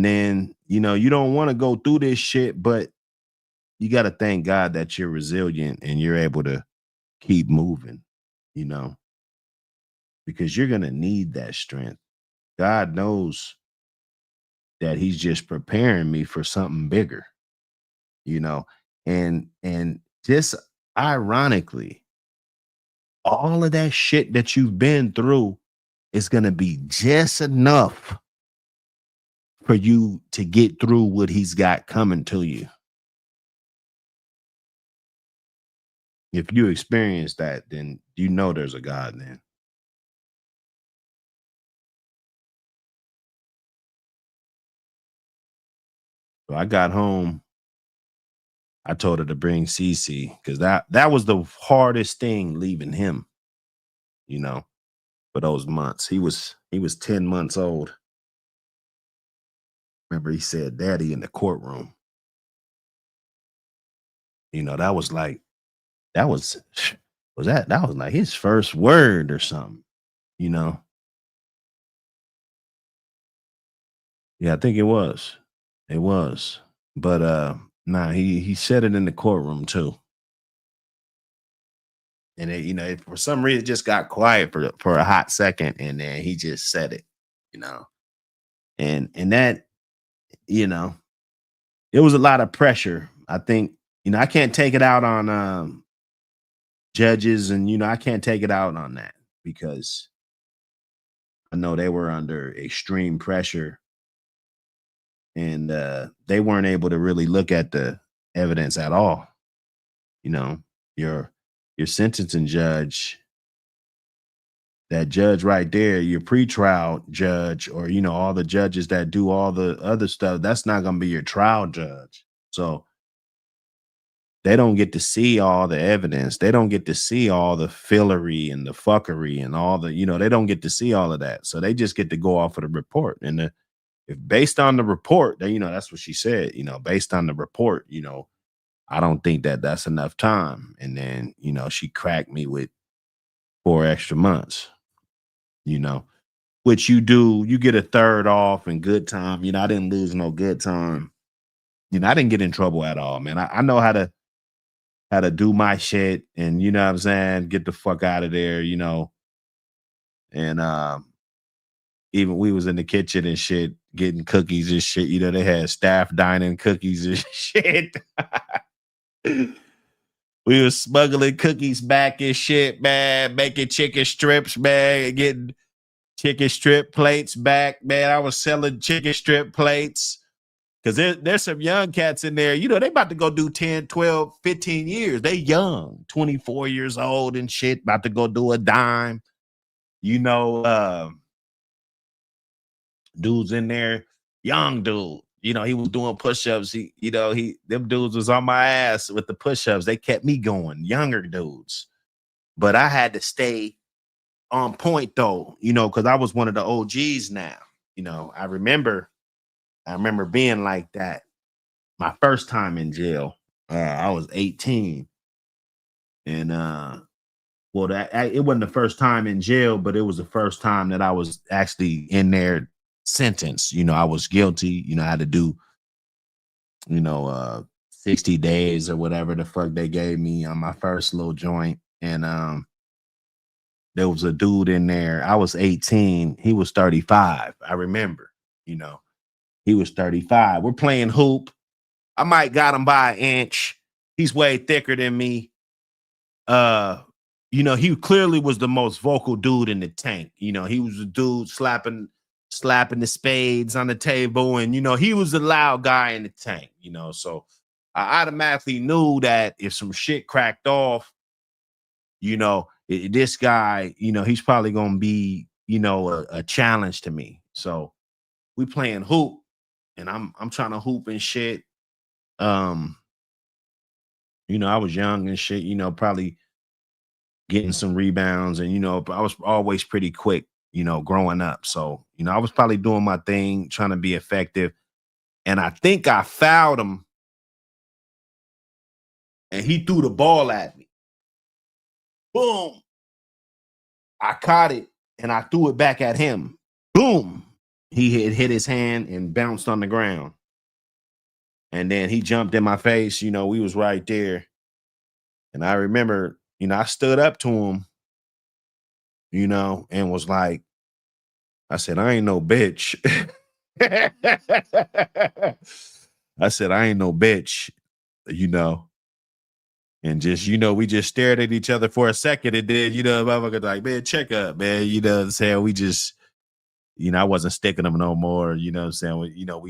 S1: then, you don't want to go through this shit, but you got to thank God that you're resilient and you're able to keep moving, because you're going to need that strength. God knows that he's just preparing me for something bigger, and just ironically, all of that shit that you've been through is going to be just enough for you to get through what he's got coming to you. If you experience that, then there's a God then. So I got home. I told her to bring Cece because that was the hardest thing leaving him, you know, for those months. He was 10 months old. Remember, he said daddy in the courtroom. You know, that was like that was like his first word or something, you know. Yeah, I think it was. It was. But nah, he said it in the courtroom too. And it, you know, for some reason it just got quiet for a hot second and then he just said it, you know. And that, you know, it was a lot of pressure. I think, you know, I can't take it out on judges and you know, I can't take it out on that because I know they were under extreme pressure and they weren't able to really look at the evidence at all. You know, your sentencing judge, that judge right there, your pretrial judge, or you know, all the judges that do all the other stuff, that's not gonna be your trial judge. So they don't get to see all the evidence. They don't get to see all the fillery and the fuckery and all the, you know, they don't get to see all of that. So they just get to go off of the report. And if based on the report, then, you know, that's what she said, you know, based on the report, you know, I don't think that that's enough time. And then, you know, she cracked me with 4 extra months, you know, which you get a third off and good time. You know, I didn't lose no good time. You know, I didn't get in trouble at all, man. I know how to do my shit and you know what I'm saying, get the fuck out of there, you know. And even we was in the kitchen and shit, getting cookies and shit. You know, they had staff dining cookies and shit. We was smuggling cookies back and shit, man, making chicken strips, man, getting chicken strip plates back, man. I was selling chicken strip plates. Because there's some young cats in there, you know, they about to go do 10, 12, 15 years. They young, 24 years old and shit, about to go do a dime. You know, dudes in there, young dude. You know, he was doing push-ups. Them dudes was on my ass with the push-ups. They kept me going, younger dudes. But I had to stay on point though, you know, because I was one of the OGs now. You know, I remember being like that. My first time in jail, I was 18. And well, it wasn't the first time in jail, but it was the first time that I was actually in there sentenced. You know, I was guilty. You know, I had to do, you know, 60 days or whatever the fuck they gave me on my first little joint. And there was a dude in there. I was 18. He was 35. I remember, you know, he was 35. We're playing hoop. I might got him by an inch. He's way thicker than me. You know, he clearly was the most vocal dude in the tank. You know, he was a dude slapping the spades on the table, and you know, he was the loud guy in the tank, you know. So I automatically knew that if some shit cracked off, you know, this guy, you know, he's probably gonna be, you know, a challenge to me. So we playing hoop, and I'm trying to hoop and shit. You know, I was young and shit, you know, probably getting some rebounds. And, you know, I was always pretty quick, you know, growing up. So, you know, I was probably doing my thing, trying to be effective. And I think I fouled him and he threw the ball at me. Boom. I caught it and I threw it back at him. Boom. He hit his hand and bounced on the ground. And then he jumped in my face. You know, we was right there. And I remember, you know, I stood up to him, you know, and was like, I said, I ain't no bitch. I said, I ain't no bitch, you know. And just, you know, we just stared at each other for a second and then, you know, motherfucker like, man, check up, man. You know what I'm saying? We just, you know, I wasn't sticking them no more. You know what I'm saying? You know,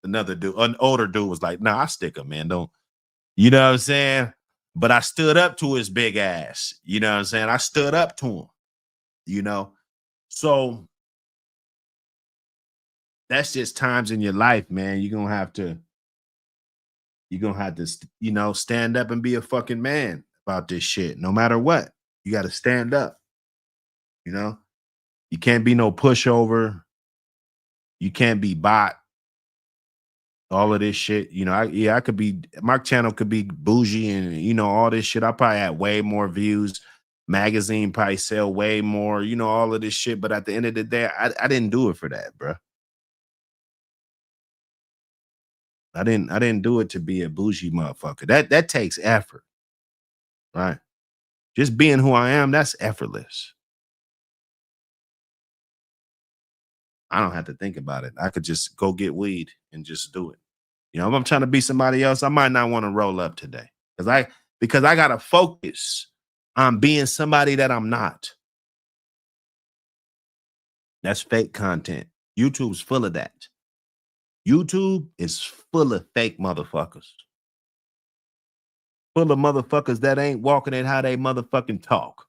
S1: another dude, an older dude was like, nah, I stick him, man. Don't, you know what I'm saying? But I stood up to his big ass. You know what I'm saying? I stood up to him, you know? So that's just times in your life, man. You're going to have to, you're gonna have to, stand up and be a fucking man about this shit. No matter what, you got to stand up. You can't be no pushover. You can't be bot. All of this shit, I could be, my channel could be bougie and, all this shit. I probably had way more views. Magazine probably sell way more, all of this shit. But at the end of the day, I didn't do it for that, bro. I didn't do it to be a bougie motherfucker. That takes effort, right? Just being who I am, that's effortless. I don't have to think about it. I could just go get weed and just do it. If I'm trying to be somebody else, I might not want to roll up today because I gotta focus on being somebody that I'm not. That's fake content. YouTube's full of that. YouTube is full of fake motherfuckers. Full of motherfuckers that ain't walking in how they motherfucking talk.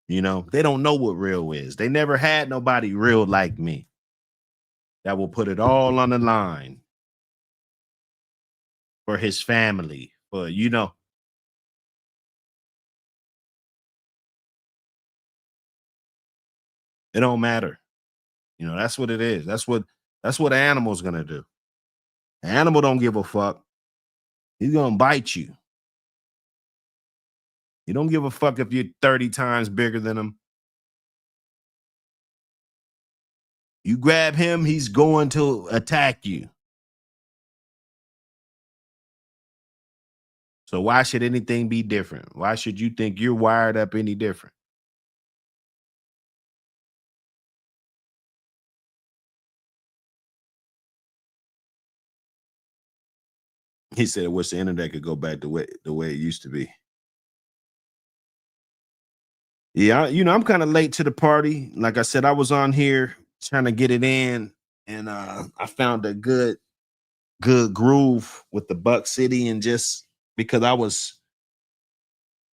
S1: They don't know what real is. They never had nobody real like me that will put it all on the line for his family, for, it don't matter. That's what it is. That's what an animal's gonna do. An animal don't give a fuck. He's gonna bite you. He don't give a fuck if you're 30 times bigger than him. You grab him, he's going to attack you. So why should anything be different? Why should you think you're wired up any different? He said, "Wish the internet could go back the way it used to be." Yeah, I'm kind of late to the party. Like I said, I was on here trying to get it in, and I found a good groove with the Buck City, and just because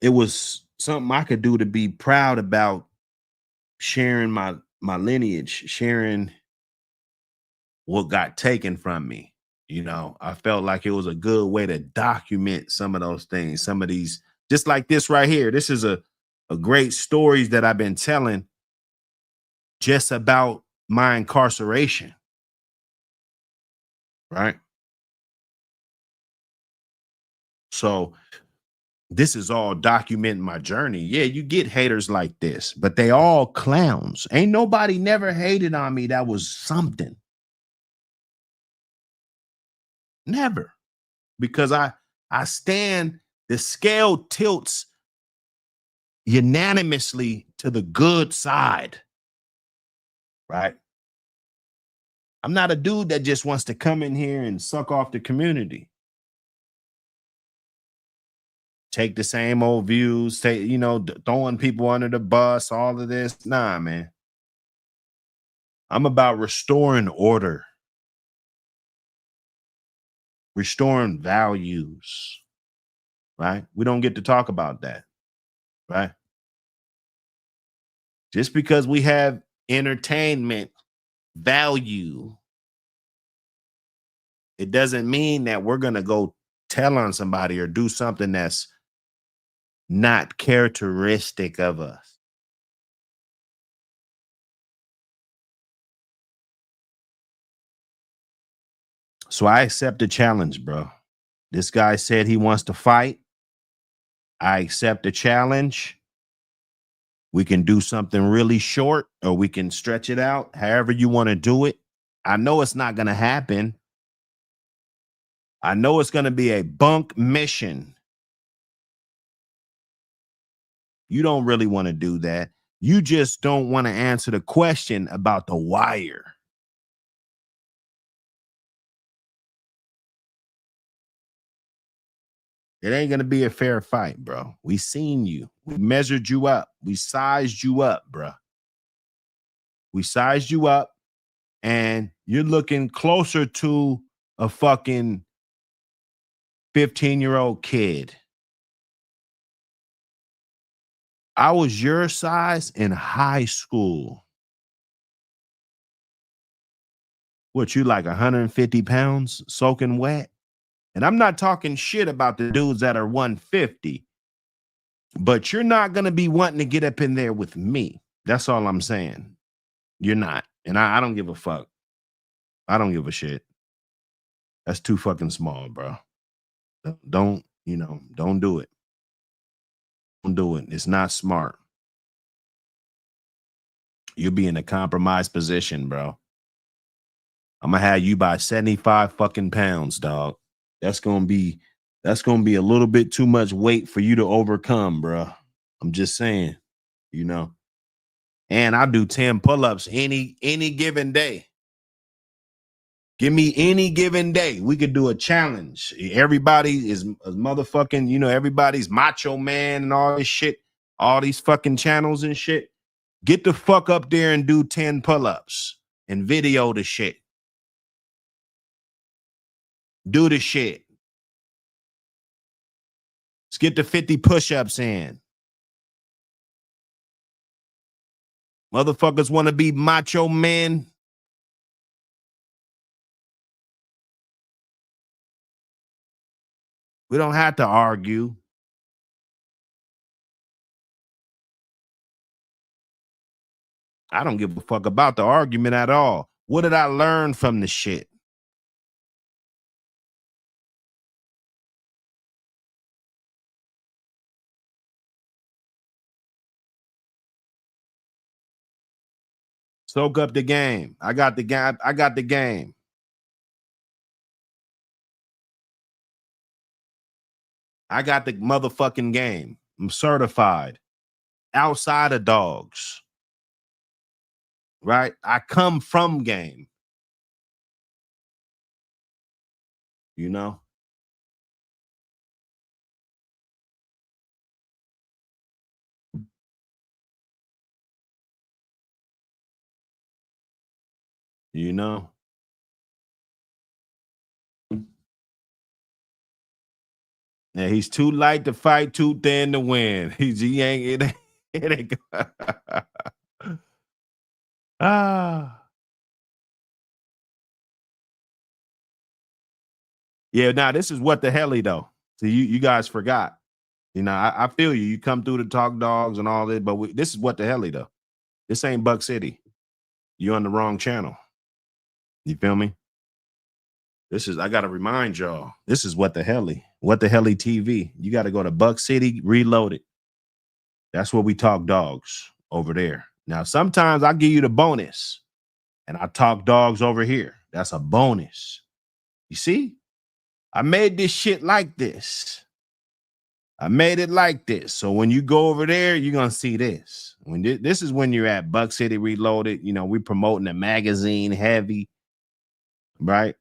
S1: it was something I could do to be proud about, sharing my lineage, sharing what got taken from me. I felt like it was a good way to document some of those things, some of these, just like this right here. This is a great stories that I've been telling just about my incarceration, right? So this is all documenting my journey. Yeah, you get haters like this, but they all clowns. Ain't nobody never hated on me that was something. Never. Because I stand, the scale tilts unanimously to the good side, right? I'm not a dude that just wants to come in here and suck off the community. Take the same old views, throwing people under the bus, all of this. Nah, man. I'm about restoring order, restoring values, right? We don't get to talk about that, right? Just because we have entertainment value, it doesn't mean that we're going to go tell on somebody or do something that's not characteristic of us. So I accept the challenge, bro. This guy said he wants to fight. I accept the challenge. We can do something really short, or we can stretch it out, however you want to do it. I know it's not going to happen. I know it's going to be a bunk mission. You don't really want to do that. You just don't want to answer the question about the wire. It ain't going to be a fair fight, bro. We seen you. We measured you up. We sized you up, bro. We sized you up, and you're looking closer to a fucking 15-year-old kid. I was your size in high school. What, you like 150 pounds soaking wet? And I'm not talking shit about the dudes that are 150, but you're not going to be wanting to get up in there with me. That's all I'm saying. You're not. And I don't give a fuck. I don't give a shit. That's too fucking small, bro. Don't do it. Don't do it. It's not smart. You'll be in a compromised position, bro. I'm gonna have you by 75 fucking pounds, dog. That's gonna be a little bit too much weight for you to overcome, bro. I'm just saying, And I do 10 pull-ups any given day. Give me any given day. We could do a challenge. Everybody is a motherfucking, everybody's macho man and all this shit, all these fucking channels and shit. Get the fuck up there and do 10 pull-ups and video the shit. Do the shit. Let's get the 50 push-ups in. Motherfuckers want to be macho men. We don't have to argue. I don't give a fuck about the argument at all. What did I learn from the shit? Soak up the game. I got the game. I got the game. I got the motherfucking game. I'm certified. Outside of dogs. Right? I come from game. You know? You know? Yeah, he's too light to fight, too thin to win. He ain't it ain't Yeah, now this is what the helly though. So you guys forgot. I feel you. You come through to talk dogs and all that, but this is what the helly though. This ain't Buck City. You're on the wrong channel. You feel me? I got to remind y'all, this is What the Helly TV. You got to go to Buck City Reloaded. That's where we talk dogs over there. Now, sometimes I give you the bonus and I talk dogs over here. That's a bonus. You see? I made this shit like this. I made it like this. So when you go over there, you're going to see this. This is when you're at Buck City Reloaded. We promoting the magazine heavy, right?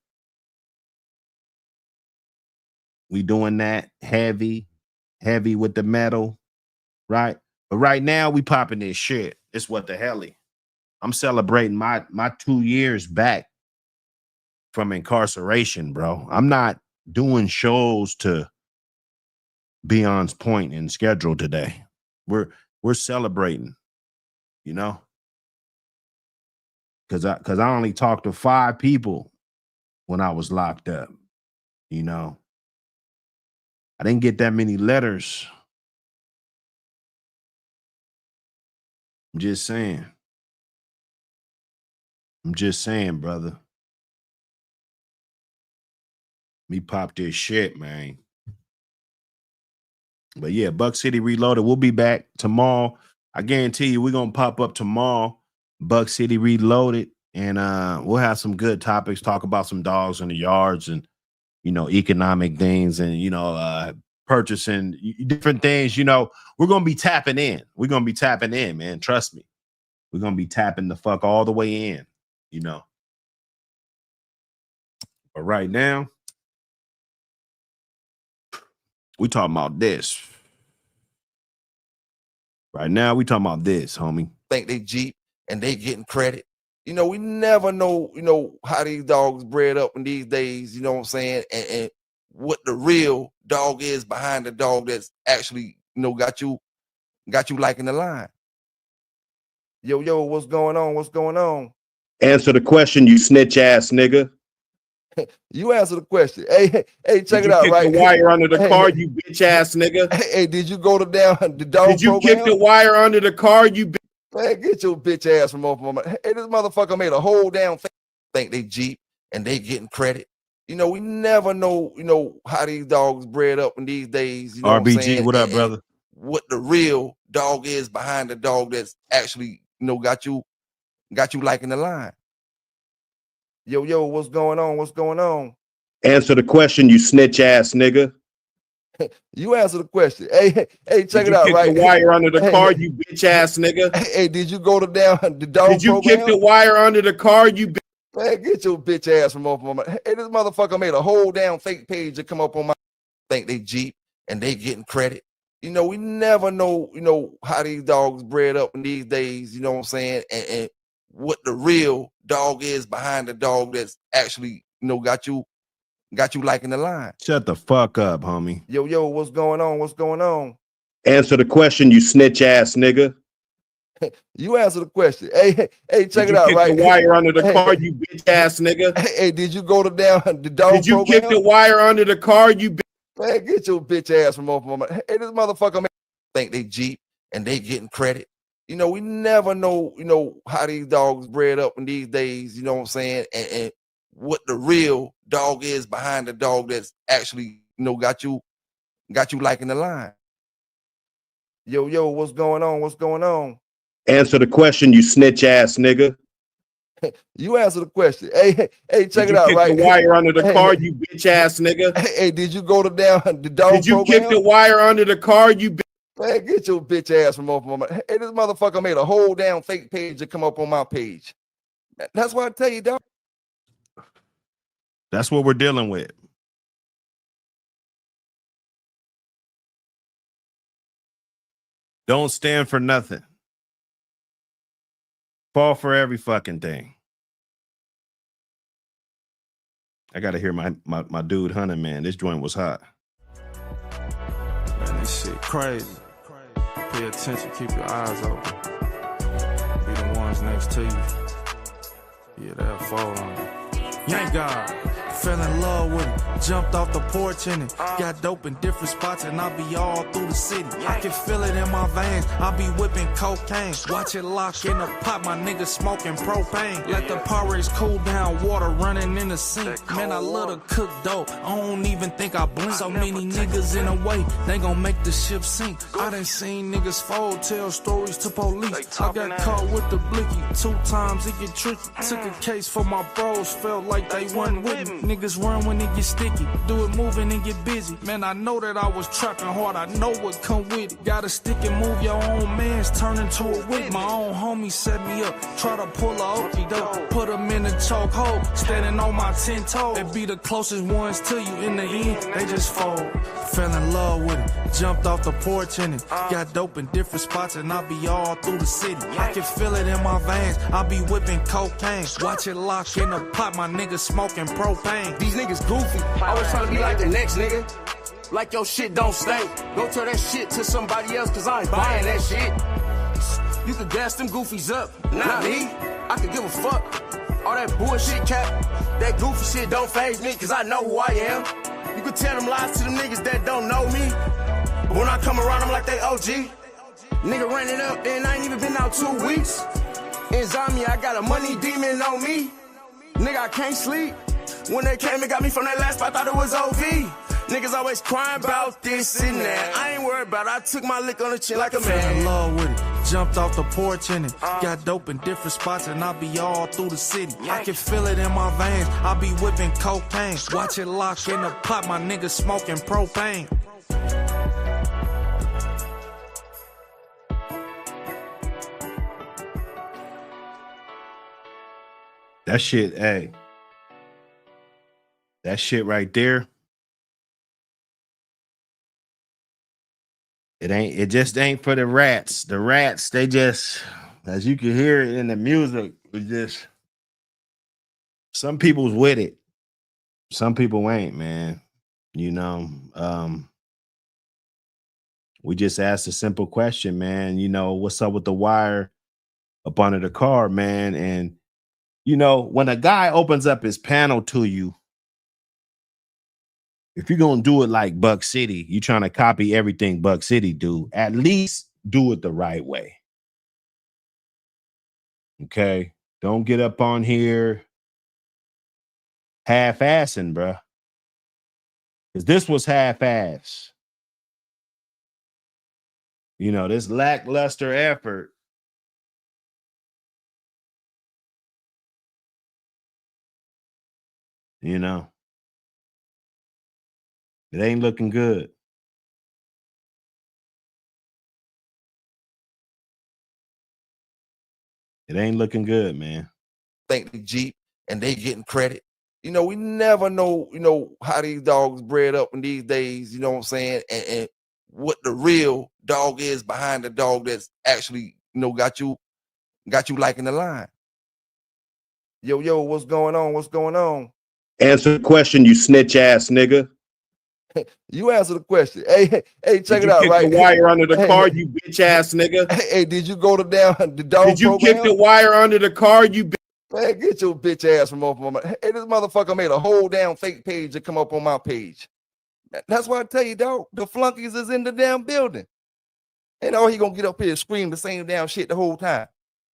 S1: We doing that heavy with the metal, right? But right now we popping this shit. It's What the Helly. I'm celebrating my 2 years back from incarceration, bro. I'm not doing shows to Beyond's point and schedule today. We're celebrating, because I only talked to 5 people when I was locked up. I didn't get that many letters. I'm just saying, brother. Me pop this shit, man. But yeah, Buck City Reloaded. We'll be back tomorrow. I guarantee you we're going to pop up tomorrow, Buck City Reloaded, and we'll have some good topics, talk about some dogs in the yards and, economic things and, purchasing different things. We're going to be tapping in. We're going to be tapping in, man. Trust me. We're going to be tapping the fuck all the way in, But right now, we talking about this. Right now, we talking about this, homie.
S4: Think they Jeep and they getting credit. We never know, how these dogs bred up in these days, you know what I'm saying? And what the real dog is behind the dog that's actually, got you liking the line. Yo, what's going on? What's going on?
S8: Answer the question, you snitch ass nigga.
S4: You answer the question. Hey, check it out,
S8: kick
S4: right?
S8: The wire under the car, you bitch ass nigga.
S4: Hey, did you go to the dog
S8: Did you
S4: program?
S8: kick the wire under the car, you
S4: Man, get your bitch ass from off my. Hey, this motherfucker made a whole damn thing. Think they Jeep and they getting credit. You know, we never know, how these dogs bred up in these days. You know
S1: RBG,
S4: what I'm saying?
S1: what up, brother?
S4: What the real dog is behind the dog that's actually, got you liking the line. Yo, what's going on? What's going on?
S8: Answer the question, you snitch ass nigga.
S4: You answer the question. Hey, check it out,
S8: kick
S4: right?
S8: The wire under the car, you bitch ass nigga.
S4: Hey, did you go to the dog
S8: Did you
S4: program?
S8: kick the wire under the car, you
S4: Man, get your bitch ass from off my. Hey, this motherfucker made a whole damn fake page to come up on my. Think they Jeep and they getting credit. You know, we never know, how these dogs bred up in these days. You know what I'm saying? And what the real dog is behind the dog that's actually, got you liking the line.
S1: Shut the fuck up, homie.
S4: Yo, what's going on? What's going on?
S8: Answer the question, you snitch ass nigga.
S4: You answer the question. Hey, check it out,
S8: kick
S4: right?
S8: The wire under the car, you bitch ass nigga.
S4: Hey, did you go to the dog
S8: Did you
S4: program?
S8: kick the wire under the car, you
S4: Man, get your bitch ass from off my. Hey, this motherfucker think they Jeep and they getting credit. You know, we never know, how these dogs bred up in these days. You know what I'm saying? And what the real dog is behind the dog that's actually, got you liking the line. Yo, what's going on? What's going on?
S8: Answer the question, you snitch ass nigga.
S4: You answer the question. Hey, check it out,
S8: kick
S4: right?
S8: The wire under the car, you bitch ass nigga.
S4: Hey, did you go to the dog
S8: Did you
S4: program?
S8: kick the wire under the car, you
S4: Man, get your bitch ass from off my. Hey, this motherfucker made a whole damn fake page to come up on my page. That's why I tell you, dog.
S1: That's what we're dealing with. Don't stand for nothing. Fall for every fucking thing. I gotta hear my dude Hunter, man. This joint was hot.
S2: Man, this shit crazy. Pay attention, keep your eyes open. Be the ones next to you. Yeah, they'll fall on you. Yank God. Fell in love with it, jumped off the porch in it. Got dope in different spots and I be all through the city. I can feel it in my veins, I be whipping cocaine. Watch it lock in the pot, my niggas smoking propane. Let the porridge cool down, water running in the sink. Man, I love to cook dope, I don't even think I blink. So many niggas in a way, they gon' make the ship sink. I done seen niggas fold, tell stories to police. I got caught with the blicky, 2 times it get tricky. Took a case for my bros, felt like they wasn't with me. Niggas run when it get sticky, do it moving and get busy. Man, I know that I was trapping hard, I know what come with it. Gotta stick and move your own mans, turn into a whip. My own homie set me up, try to pull a okey doke. Put him in a chokehold, standing on my 10 toes. They be the closest ones to you, in the end, they just fold. Fell in love with it, jumped off the porch in it. Got dope in different spots and I be all through the city. I can feel it in my veins, I be whipping cocaine. Watch it lock in the pot, my niggas smoking propane.
S3: These niggas goofy, always trying to be like the next nigga. Like your shit don't stink. Go tell that shit to somebody else, cause I ain't buying that shit. You could gas them goofies up, not me. I could give a fuck. All that bullshit cap, that goofy shit don't faze me, cause I know who I am. You could tell them lies to them niggas that don't know me. But when I come around, I'm like they OG. Nigga ran it up and I ain't even been out 2 weeks. In Zambia, I got a money demon on me. Nigga, I can't sleep. When they came and got me from that last spot, I thought it was OV. Niggas always crying about this and that. I ain't worried about it. I took my lick on the chin like a man.
S2: Fell in love with it, jumped off the porch in it. Got dope in different spots and I be all through the city. I can feel it in my veins, I be whipping cocaine. Watch it lock in the pot, my niggas smoking propane.
S1: That shit, hey. That shit right there. It just ain't for the rats. The rats, they just, as you can hear it in the music, it just, some people's with it. Some people ain't, man. You know, we just asked a simple question, man. You know, what's up with the wire up under the car, man? And You know, when a guy opens up his panel to you, if you're gonna do it like Buck City, you trying to copy everything Buck City do, at least do it the right way. Okay. Don't get up on here half-assing, bruh. Because this was half-ass. You know, this lackluster effort. You know, it ain't looking good. It ain't looking good, man.
S4: Think the Jeep and they getting credit. You know, we never know, how these dogs bred up in these days, you know what I'm saying? And what the real dog is behind the dog that's actually, got you liking the line. Yo, what's going on? What's going on?
S8: Answer the question, you snitch ass nigga.
S4: You answer the question. Hey, check it out,
S8: kick
S4: right?
S8: The wire under the car, you bitch ass nigga.
S4: Hey, did you go to the dog
S8: Did you
S4: program?
S8: kick the wire under the car, you bitch?
S4: Man, get your bitch ass from off my. Hey, this motherfucker made a whole damn fake page to come up on my page. That's why I tell you, dog, the flunkies is in the damn building. And all he gonna get up here and scream the same damn shit the whole time.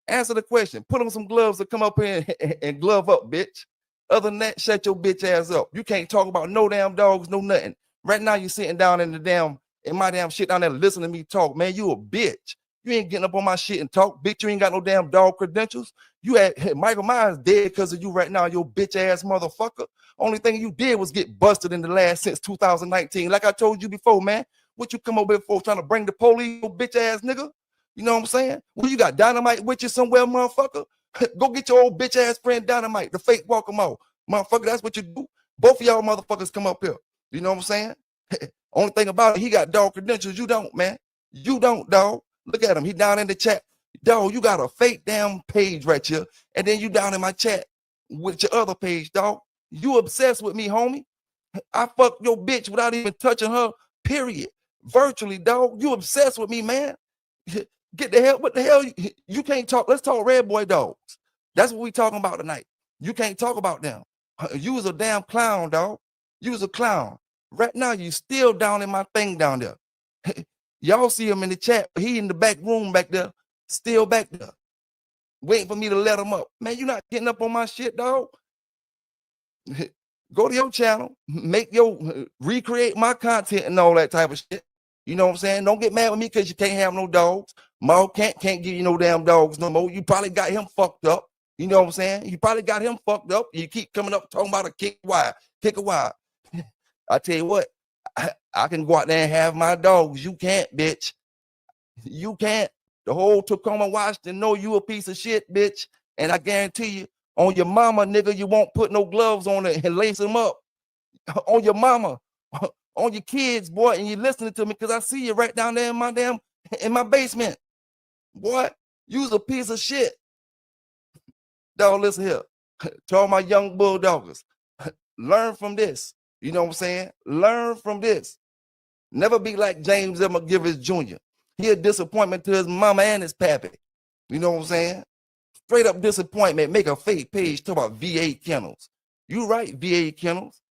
S4: Answer the question. Put on some gloves to come up here and glove up, bitch. Other than that, shut your bitch ass up. You can't talk about no damn dogs, no nothing. Right now, you sitting down in my damn shit down there listening to me talk. Man, you a bitch. You ain't getting up on my shit and talk, bitch. You ain't got no damn dog credentials. You had Michael Myers dead because of you right now, your bitch ass motherfucker. Only thing you did was get busted in the last since 2019. Like I told you before, man. What you come over here for, trying to bring the police, your bitch ass nigga? You know what I'm saying? Well, you got Dynamite with you somewhere, motherfucker? Go get your old bitch ass friend Dynamite, the fake walk him out. Motherfucker, that's what you do. Both of y'all motherfuckers come up here. You know what I'm saying? Only thing about it, he got dog credentials. You don't, man. You don't, dog. Look at him. He down in the chat. Dog, you got a fake damn page right here. And then you down in my chat with your other page, dog. You obsessed with me, homie. I fucked your bitch without even touching her, period. Virtually, dog. You obsessed with me, man. Get the hell, what the hell? You can't talk. Let's talk red boy dogs. That's what we talking about tonight. You can't talk about them. You was a damn clown, dog. You was a clown. Right now, you still down in my thing down there. Y'all see him in the chat. He in the back room back there, still back there, waiting for me to let him up. Man, you not getting up on my shit, dog. Go to your channel, make your recreate my content and all that type of shit. You know what I'm saying? Don't get mad with me because you can't have no dogs. Maul can't give you no damn dogs no more. You probably got him fucked up. You know what I'm saying? You probably got him fucked up. You keep coming up talking about a kick a wire. I tell you what, I can go out there and have my dogs. You can't, bitch. You can't. The whole Tacoma, Washington know you a piece of shit, bitch. And I guarantee you, on your mama, nigga, you won't put no gloves on it and lace them up. On your mama, on your kids, boy, and you listening to me because I see you right down there in my basement. Boy, you's a piece of shit. Dog, listen here. To all my young bulldoggers, learn from this. You know what I'm saying? Learn from this. Never be like James M. McGivers Jr. He a disappointment to his mama and his pappy. You know what I'm saying? Straight up disappointment. Make a fake page talk about VA Kennels. You right, VA Kennels.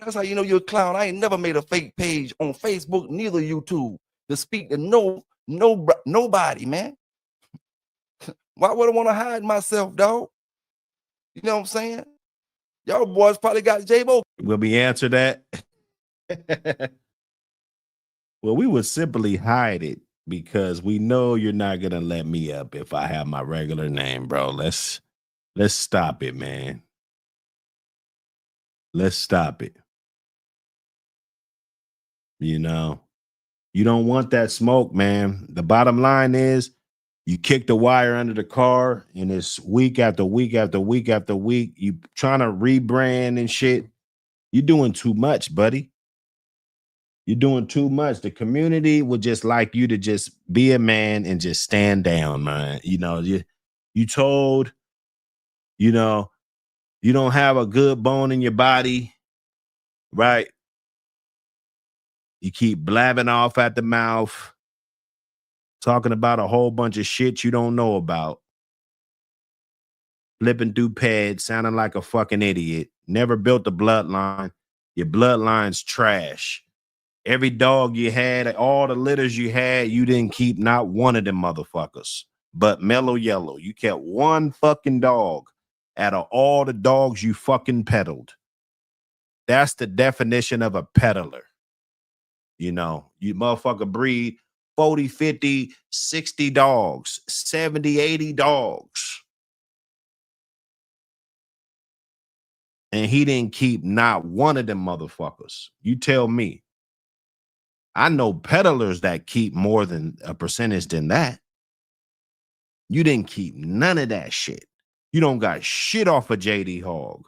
S4: That's how you know you're a clown. I ain't never made a fake page on Facebook, neither YouTube, to speak to nobody, man. Why would I want to hide myself, dog? You know what I'm saying? Y'all boys probably got J-Bo.
S1: Will we answer that? Well, we would simply hide it because we know you're not gonna let me up if I have my regular name, bro. Let's stop it, man. Let's stop it. You know, you don't want that smoke, man. The bottom line is you kick the wire under the car and it's week after week after week after week. You trying to rebrand and shit. You're doing too much, buddy. You're doing too much. The community would just like you to just be a man and just stand down, man. You know, you told, you know, you don't have a good bone in your body, right? You keep blabbing off at the mouth, talking about a whole bunch of shit you don't know about. flipping through pads, sounding like a fucking idiot. Never built a bloodline. Your bloodline's trash. Every dog you had, all the litters you had, you didn't keep not one of them motherfuckers. But Mellow Yellow, you kept one fucking dog out of all the dogs you fucking peddled. That's the definition of a peddler. You know, you motherfucker breed 40, 50, 60 dogs, 70, 80 dogs. And he didn't keep not one of them motherfuckers. You tell me. I know peddlers that keep more than a percentage than that. You didn't keep none of that shit. You don't got shit off of JD Hogg.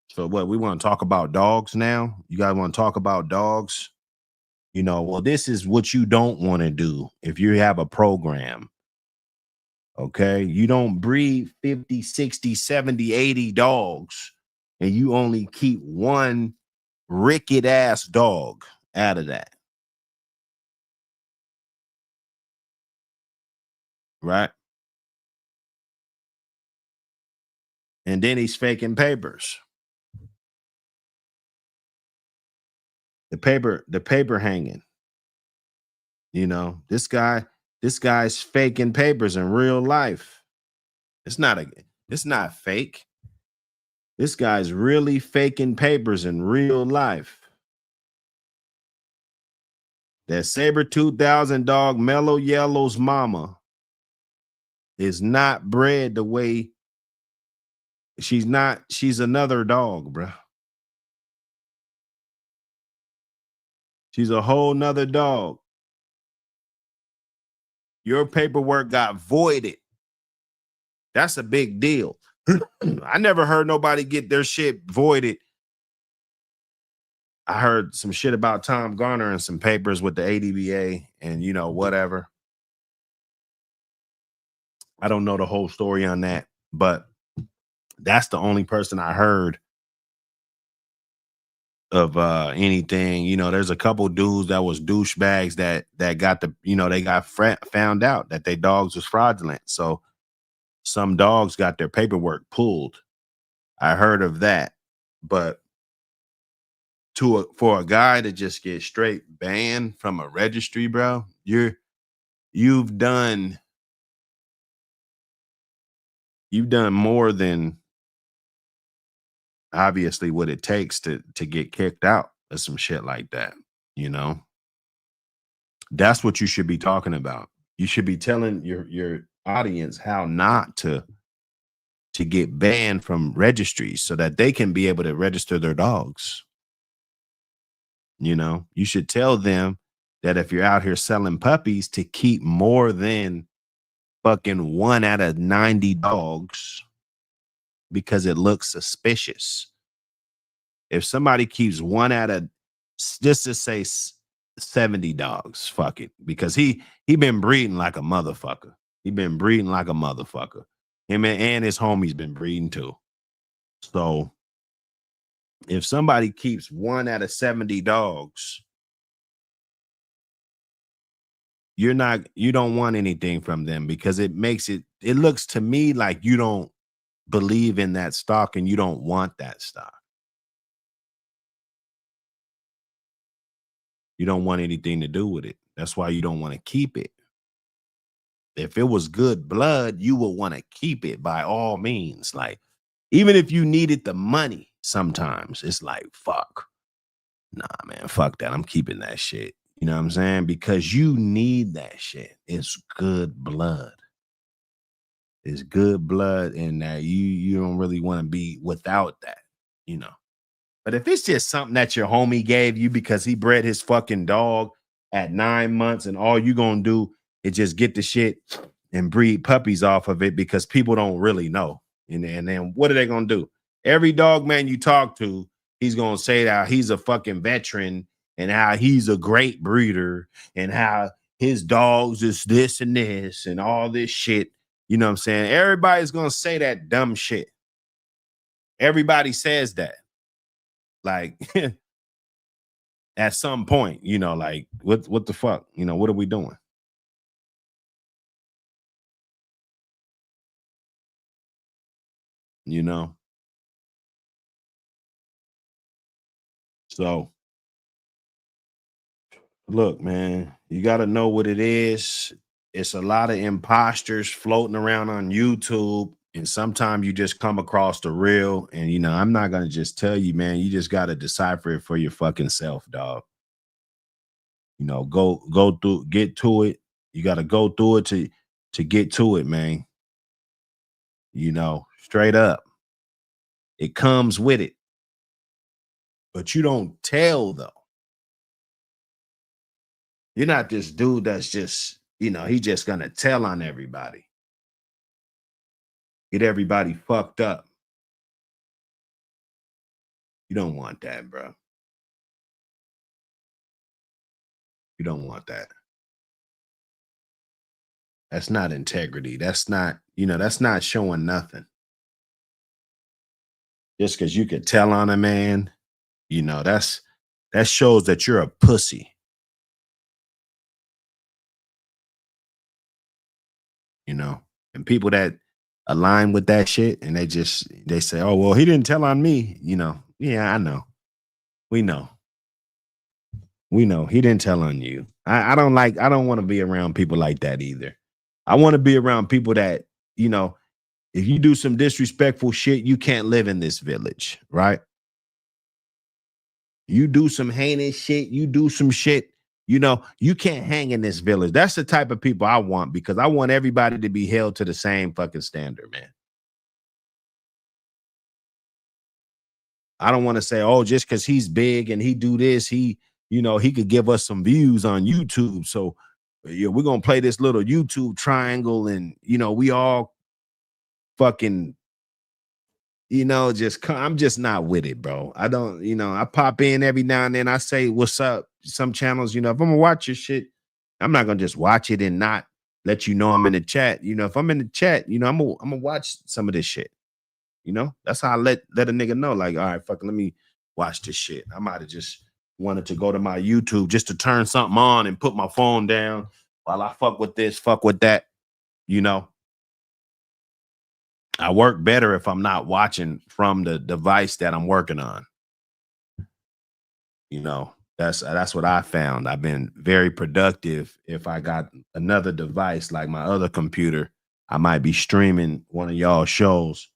S1: So what, we want to talk about dogs now? You guys want to talk about dogs? You know, well, this is what you don't want to do if you have a program. Okay? You don't breed 50, 60, 70, 80 dogs, and you only keep one rickety ass dog out of that. Right? And then he's faking papers. The paper hanging. You know, this guy's faking papers in real life. It's not fake. This guy's really faking papers in real life. That saber 2000 dog Mellow Yellow's mama is not bred the way she's another dog, bro. She's a whole nother dog. Your paperwork got voided. That's a big deal. I never heard nobody get their shit voided. I heard some shit about Tom Garner and some papers with the ADBA and, you know, whatever. I don't know the whole story on that, but that's the only person I heard of anything. You know, there's a couple dudes that was douchebags that got the, you know, they got found out that their dogs was fraudulent. So some dogs got their paperwork pulled. I heard of that, but for a guy to just get straight banned from a registry, bro, you've done more than obviously what it takes to get kicked out of some shit like that. You know, that's what you should be talking about. You should be telling your audience how not to get banned from registries so that they can be able to register their dogs. You know, you should tell them that if you're out here selling puppies, to keep more than fucking 1 out of 90 dogs because it looks suspicious. If somebody keeps 1 out of, just to say 70 dogs, fuck it, because he been breeding like a motherfucker. He been breeding like a motherfucker. Him and his homies been breeding too. So if somebody keeps 1 out of 70 dogs, you don't want anything from them because it looks to me like you don't believe in that stock and you don't want that stock. You don't want anything to do with it. That's why you don't want to keep it. If it was good blood, you would want to keep it by all means. Like, even if you needed the money, sometimes it's like, fuck. Nah, man, fuck that. I'm keeping that shit. You know what I'm saying? Because you need that shit. It's good blood. It's good blood, and that you don't really want to be without that, you know. But if it's just something that your homie gave you because he bred his fucking dog at 9 months and all you gonna do is just get the shit and breed puppies off of it because people don't really know. And then what are they gonna do? Every dog man you talk to, he's gonna say that he's a fucking veteran and how he's a great breeder and how his dogs is this and this and all this shit. You know what I'm saying? Everybody's gonna say that dumb shit. Everybody says that. Like at some point, you know, like what the fuck? You know, what are we doing? you know. So look, man, you got to know what it is. It's a lot of imposters floating around on YouTube, and sometimes you just come across the real. And you know, I'm not gonna just tell you, man. You just got to decipher it for your fucking self, dog. You know, go through, get to it. You got to go through it to get to it, man. You know, straight up, it comes with it, but you don't tell though. You're not this dude that's just, you know, he just gonna tell on everybody. Get everybody fucked up. You don't want that, bro. You don't want that. That's not integrity. That's not, you know, that's not showing nothing. Just because you can tell on a man, you know, that shows that you're a pussy. You know, and people that align with that shit and they say, oh, well, he didn't tell on me, you know. Yeah, I know. We know. We know he didn't tell on you. I don't want to be around people like that either. I want to be around people that, you know, if you do some disrespectful shit, you can't live in this village, right? You do some heinous shit, you do some shit, you know, you can't hang in this village. That's the type of people I want, because I want everybody to be held to the same fucking standard, man. I don't want to say, oh, just because he's big and he do this, he, you know, he could give us some views on YouTube. So yeah, we're gonna play this little YouTube triangle, and you know, we all fucking, you know, I'm just not with it, bro. I don't, you know, I pop in every now and then, I say what's up. Some channels, you know, if I'm gonna watch your shit, I'm not gonna just watch it and not let you know I'm in the chat. You know, if I'm in the chat, you know, I'm gonna watch some of this shit. You know, that's how I let a nigga know, like, all right, fucking let me watch this shit. I might have just wanted to go to my YouTube just to turn something on and put my phone down while I fuck with this, fuck with that. You know, I work better if I'm not watching from the device that I'm working on. You know, that's what I found. I've been very productive if I got another device like my other computer. I might be streaming one of y'all shows,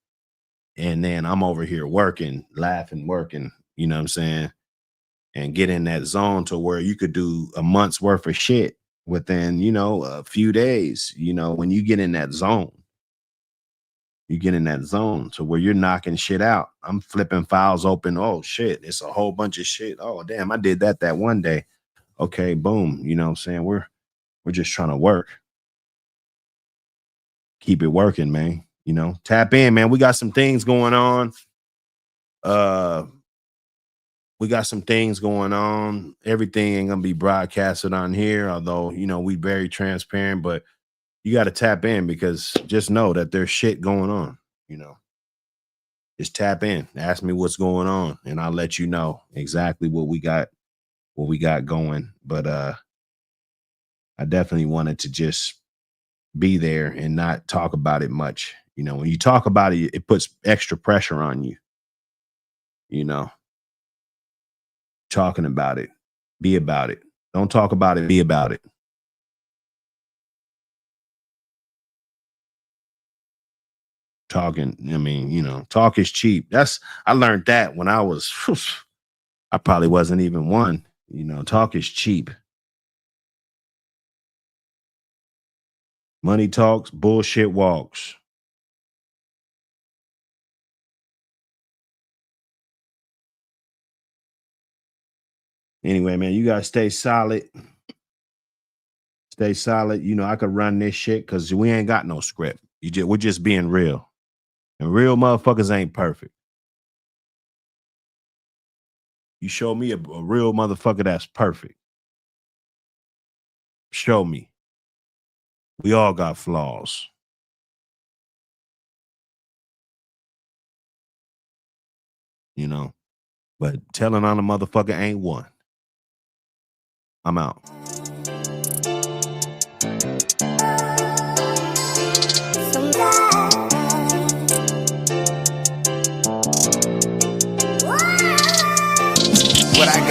S1: and then I'm over here working, laughing, working, you know what I'm saying? And get in that zone to where you could do a month's worth of shit within, you know, a few days. You know, when you get in that zone, you get in that zone to where you're knocking shit out. I'm flipping files open. Oh shit, it's a whole bunch of shit. Oh damn, I did that one day. Okay, boom. You know what I'm saying? We're just trying to work. Keep it working, man. You know, tap in, man. We got some things going on. We got some things going on. Everything ain't gonna be broadcasted on here, although, you know, we very transparent, but you got to tap in, because just know that there's shit going on, you know. Just tap in, ask me what's going on, and I'll let you know exactly what we got going. But I definitely wanted to just be there and not talk about it much. You know, when you talk about it, it puts extra pressure on you, you know. Talking about it, be about it. Don't talk about it, be about it. Talking, I mean, you know, talk is cheap. I learned that when I was, I probably wasn't even one. You know, talk is cheap. Money talks, bullshit walks. Anyway, man, you gotta stay solid. Stay solid. You know, I could run this shit because we ain't got no script. We're just being real. And real motherfuckers ain't perfect. You show me a real motherfucker that's perfect. Show me. We all got flaws. You know, but telling on a motherfucker ain't one. I'm out.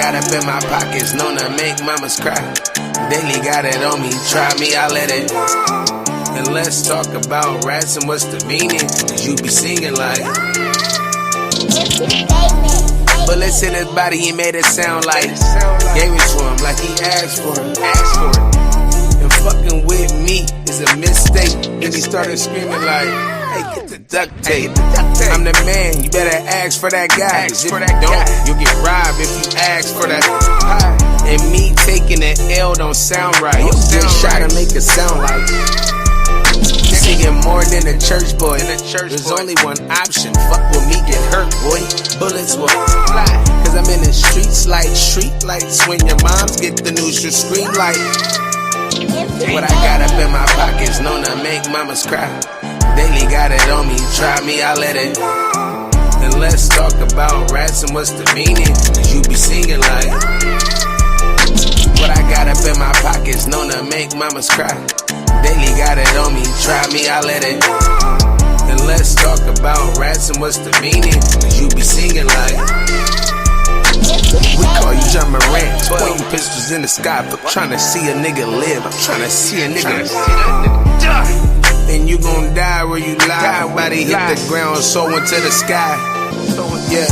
S3: got up in my pockets, known to make mamas cry. Daily got it on me, try me, I let it. And let's talk about rats and what's the meaning, cause you be singing like bullets in his body, he made it sound like gave it to him like he asked for it. And fucking with me is a mistake. And he started screaming like, hey, get the duct tape. I'm the man, you better ask for that guy. Cause if you don't, you'll get robbed if you ask for that pie. And me taking an L don't sound right. You just try to make it sound like singing more than a church boy. There's only one option, fuck with me, get hurt, boy. Bullets will fly, cause I'm in the streets like street lights. When your moms get the news, you scream like what I got up in my pockets, known to make mamas cry. Daily got it on me, try me, I let it. And let's talk about rats and what's the meaning, cause you be singing like what I got up in my pockets, known to make mamas cry. Daily got it on me, try me, I let it. And let's talk about rats and what's the meaning, cause you be singing like we call you John Morant, pointing pistols in the sky, but trying to see a nigga live. I'm trying to see a nigga die. And you gon' die where you lie. Body hit the ground, soar into the sky. Yeah,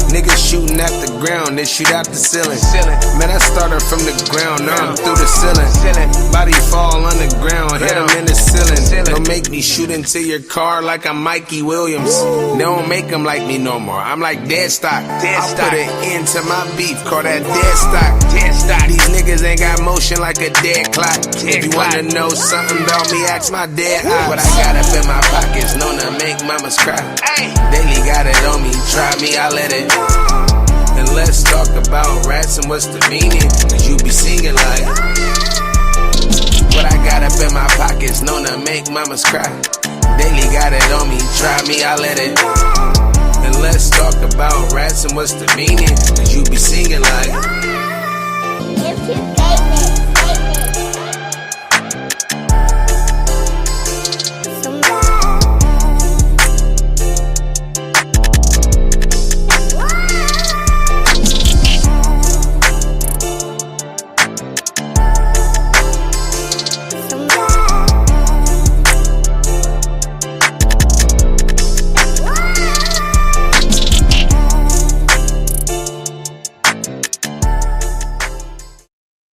S3: niggas shooting at the ground, they shoot out the ceiling. Man, I started from the ground, now I'm through the ceiling. Body fall on the ground, hit him in the ceiling. Don't make me shoot into your car like I'm Mikey Williams. They don't make them like me no more, I'm like dead stock. I'll put an end to my beef, call that dead stock. These niggas ain't got motion like a dead clock. If you wanna know something about me, ask my dead eye. What I got up in my pockets, known to make mamas cry. Daily got it on me, try me, I let it. And let's talk about rats and what's the meaning, cause you be singing like what I got up in my pockets, known to make mamas cry. Daily got it on me, try me, I let it. And let's talk about rats and what's the meaning, cause you be singing like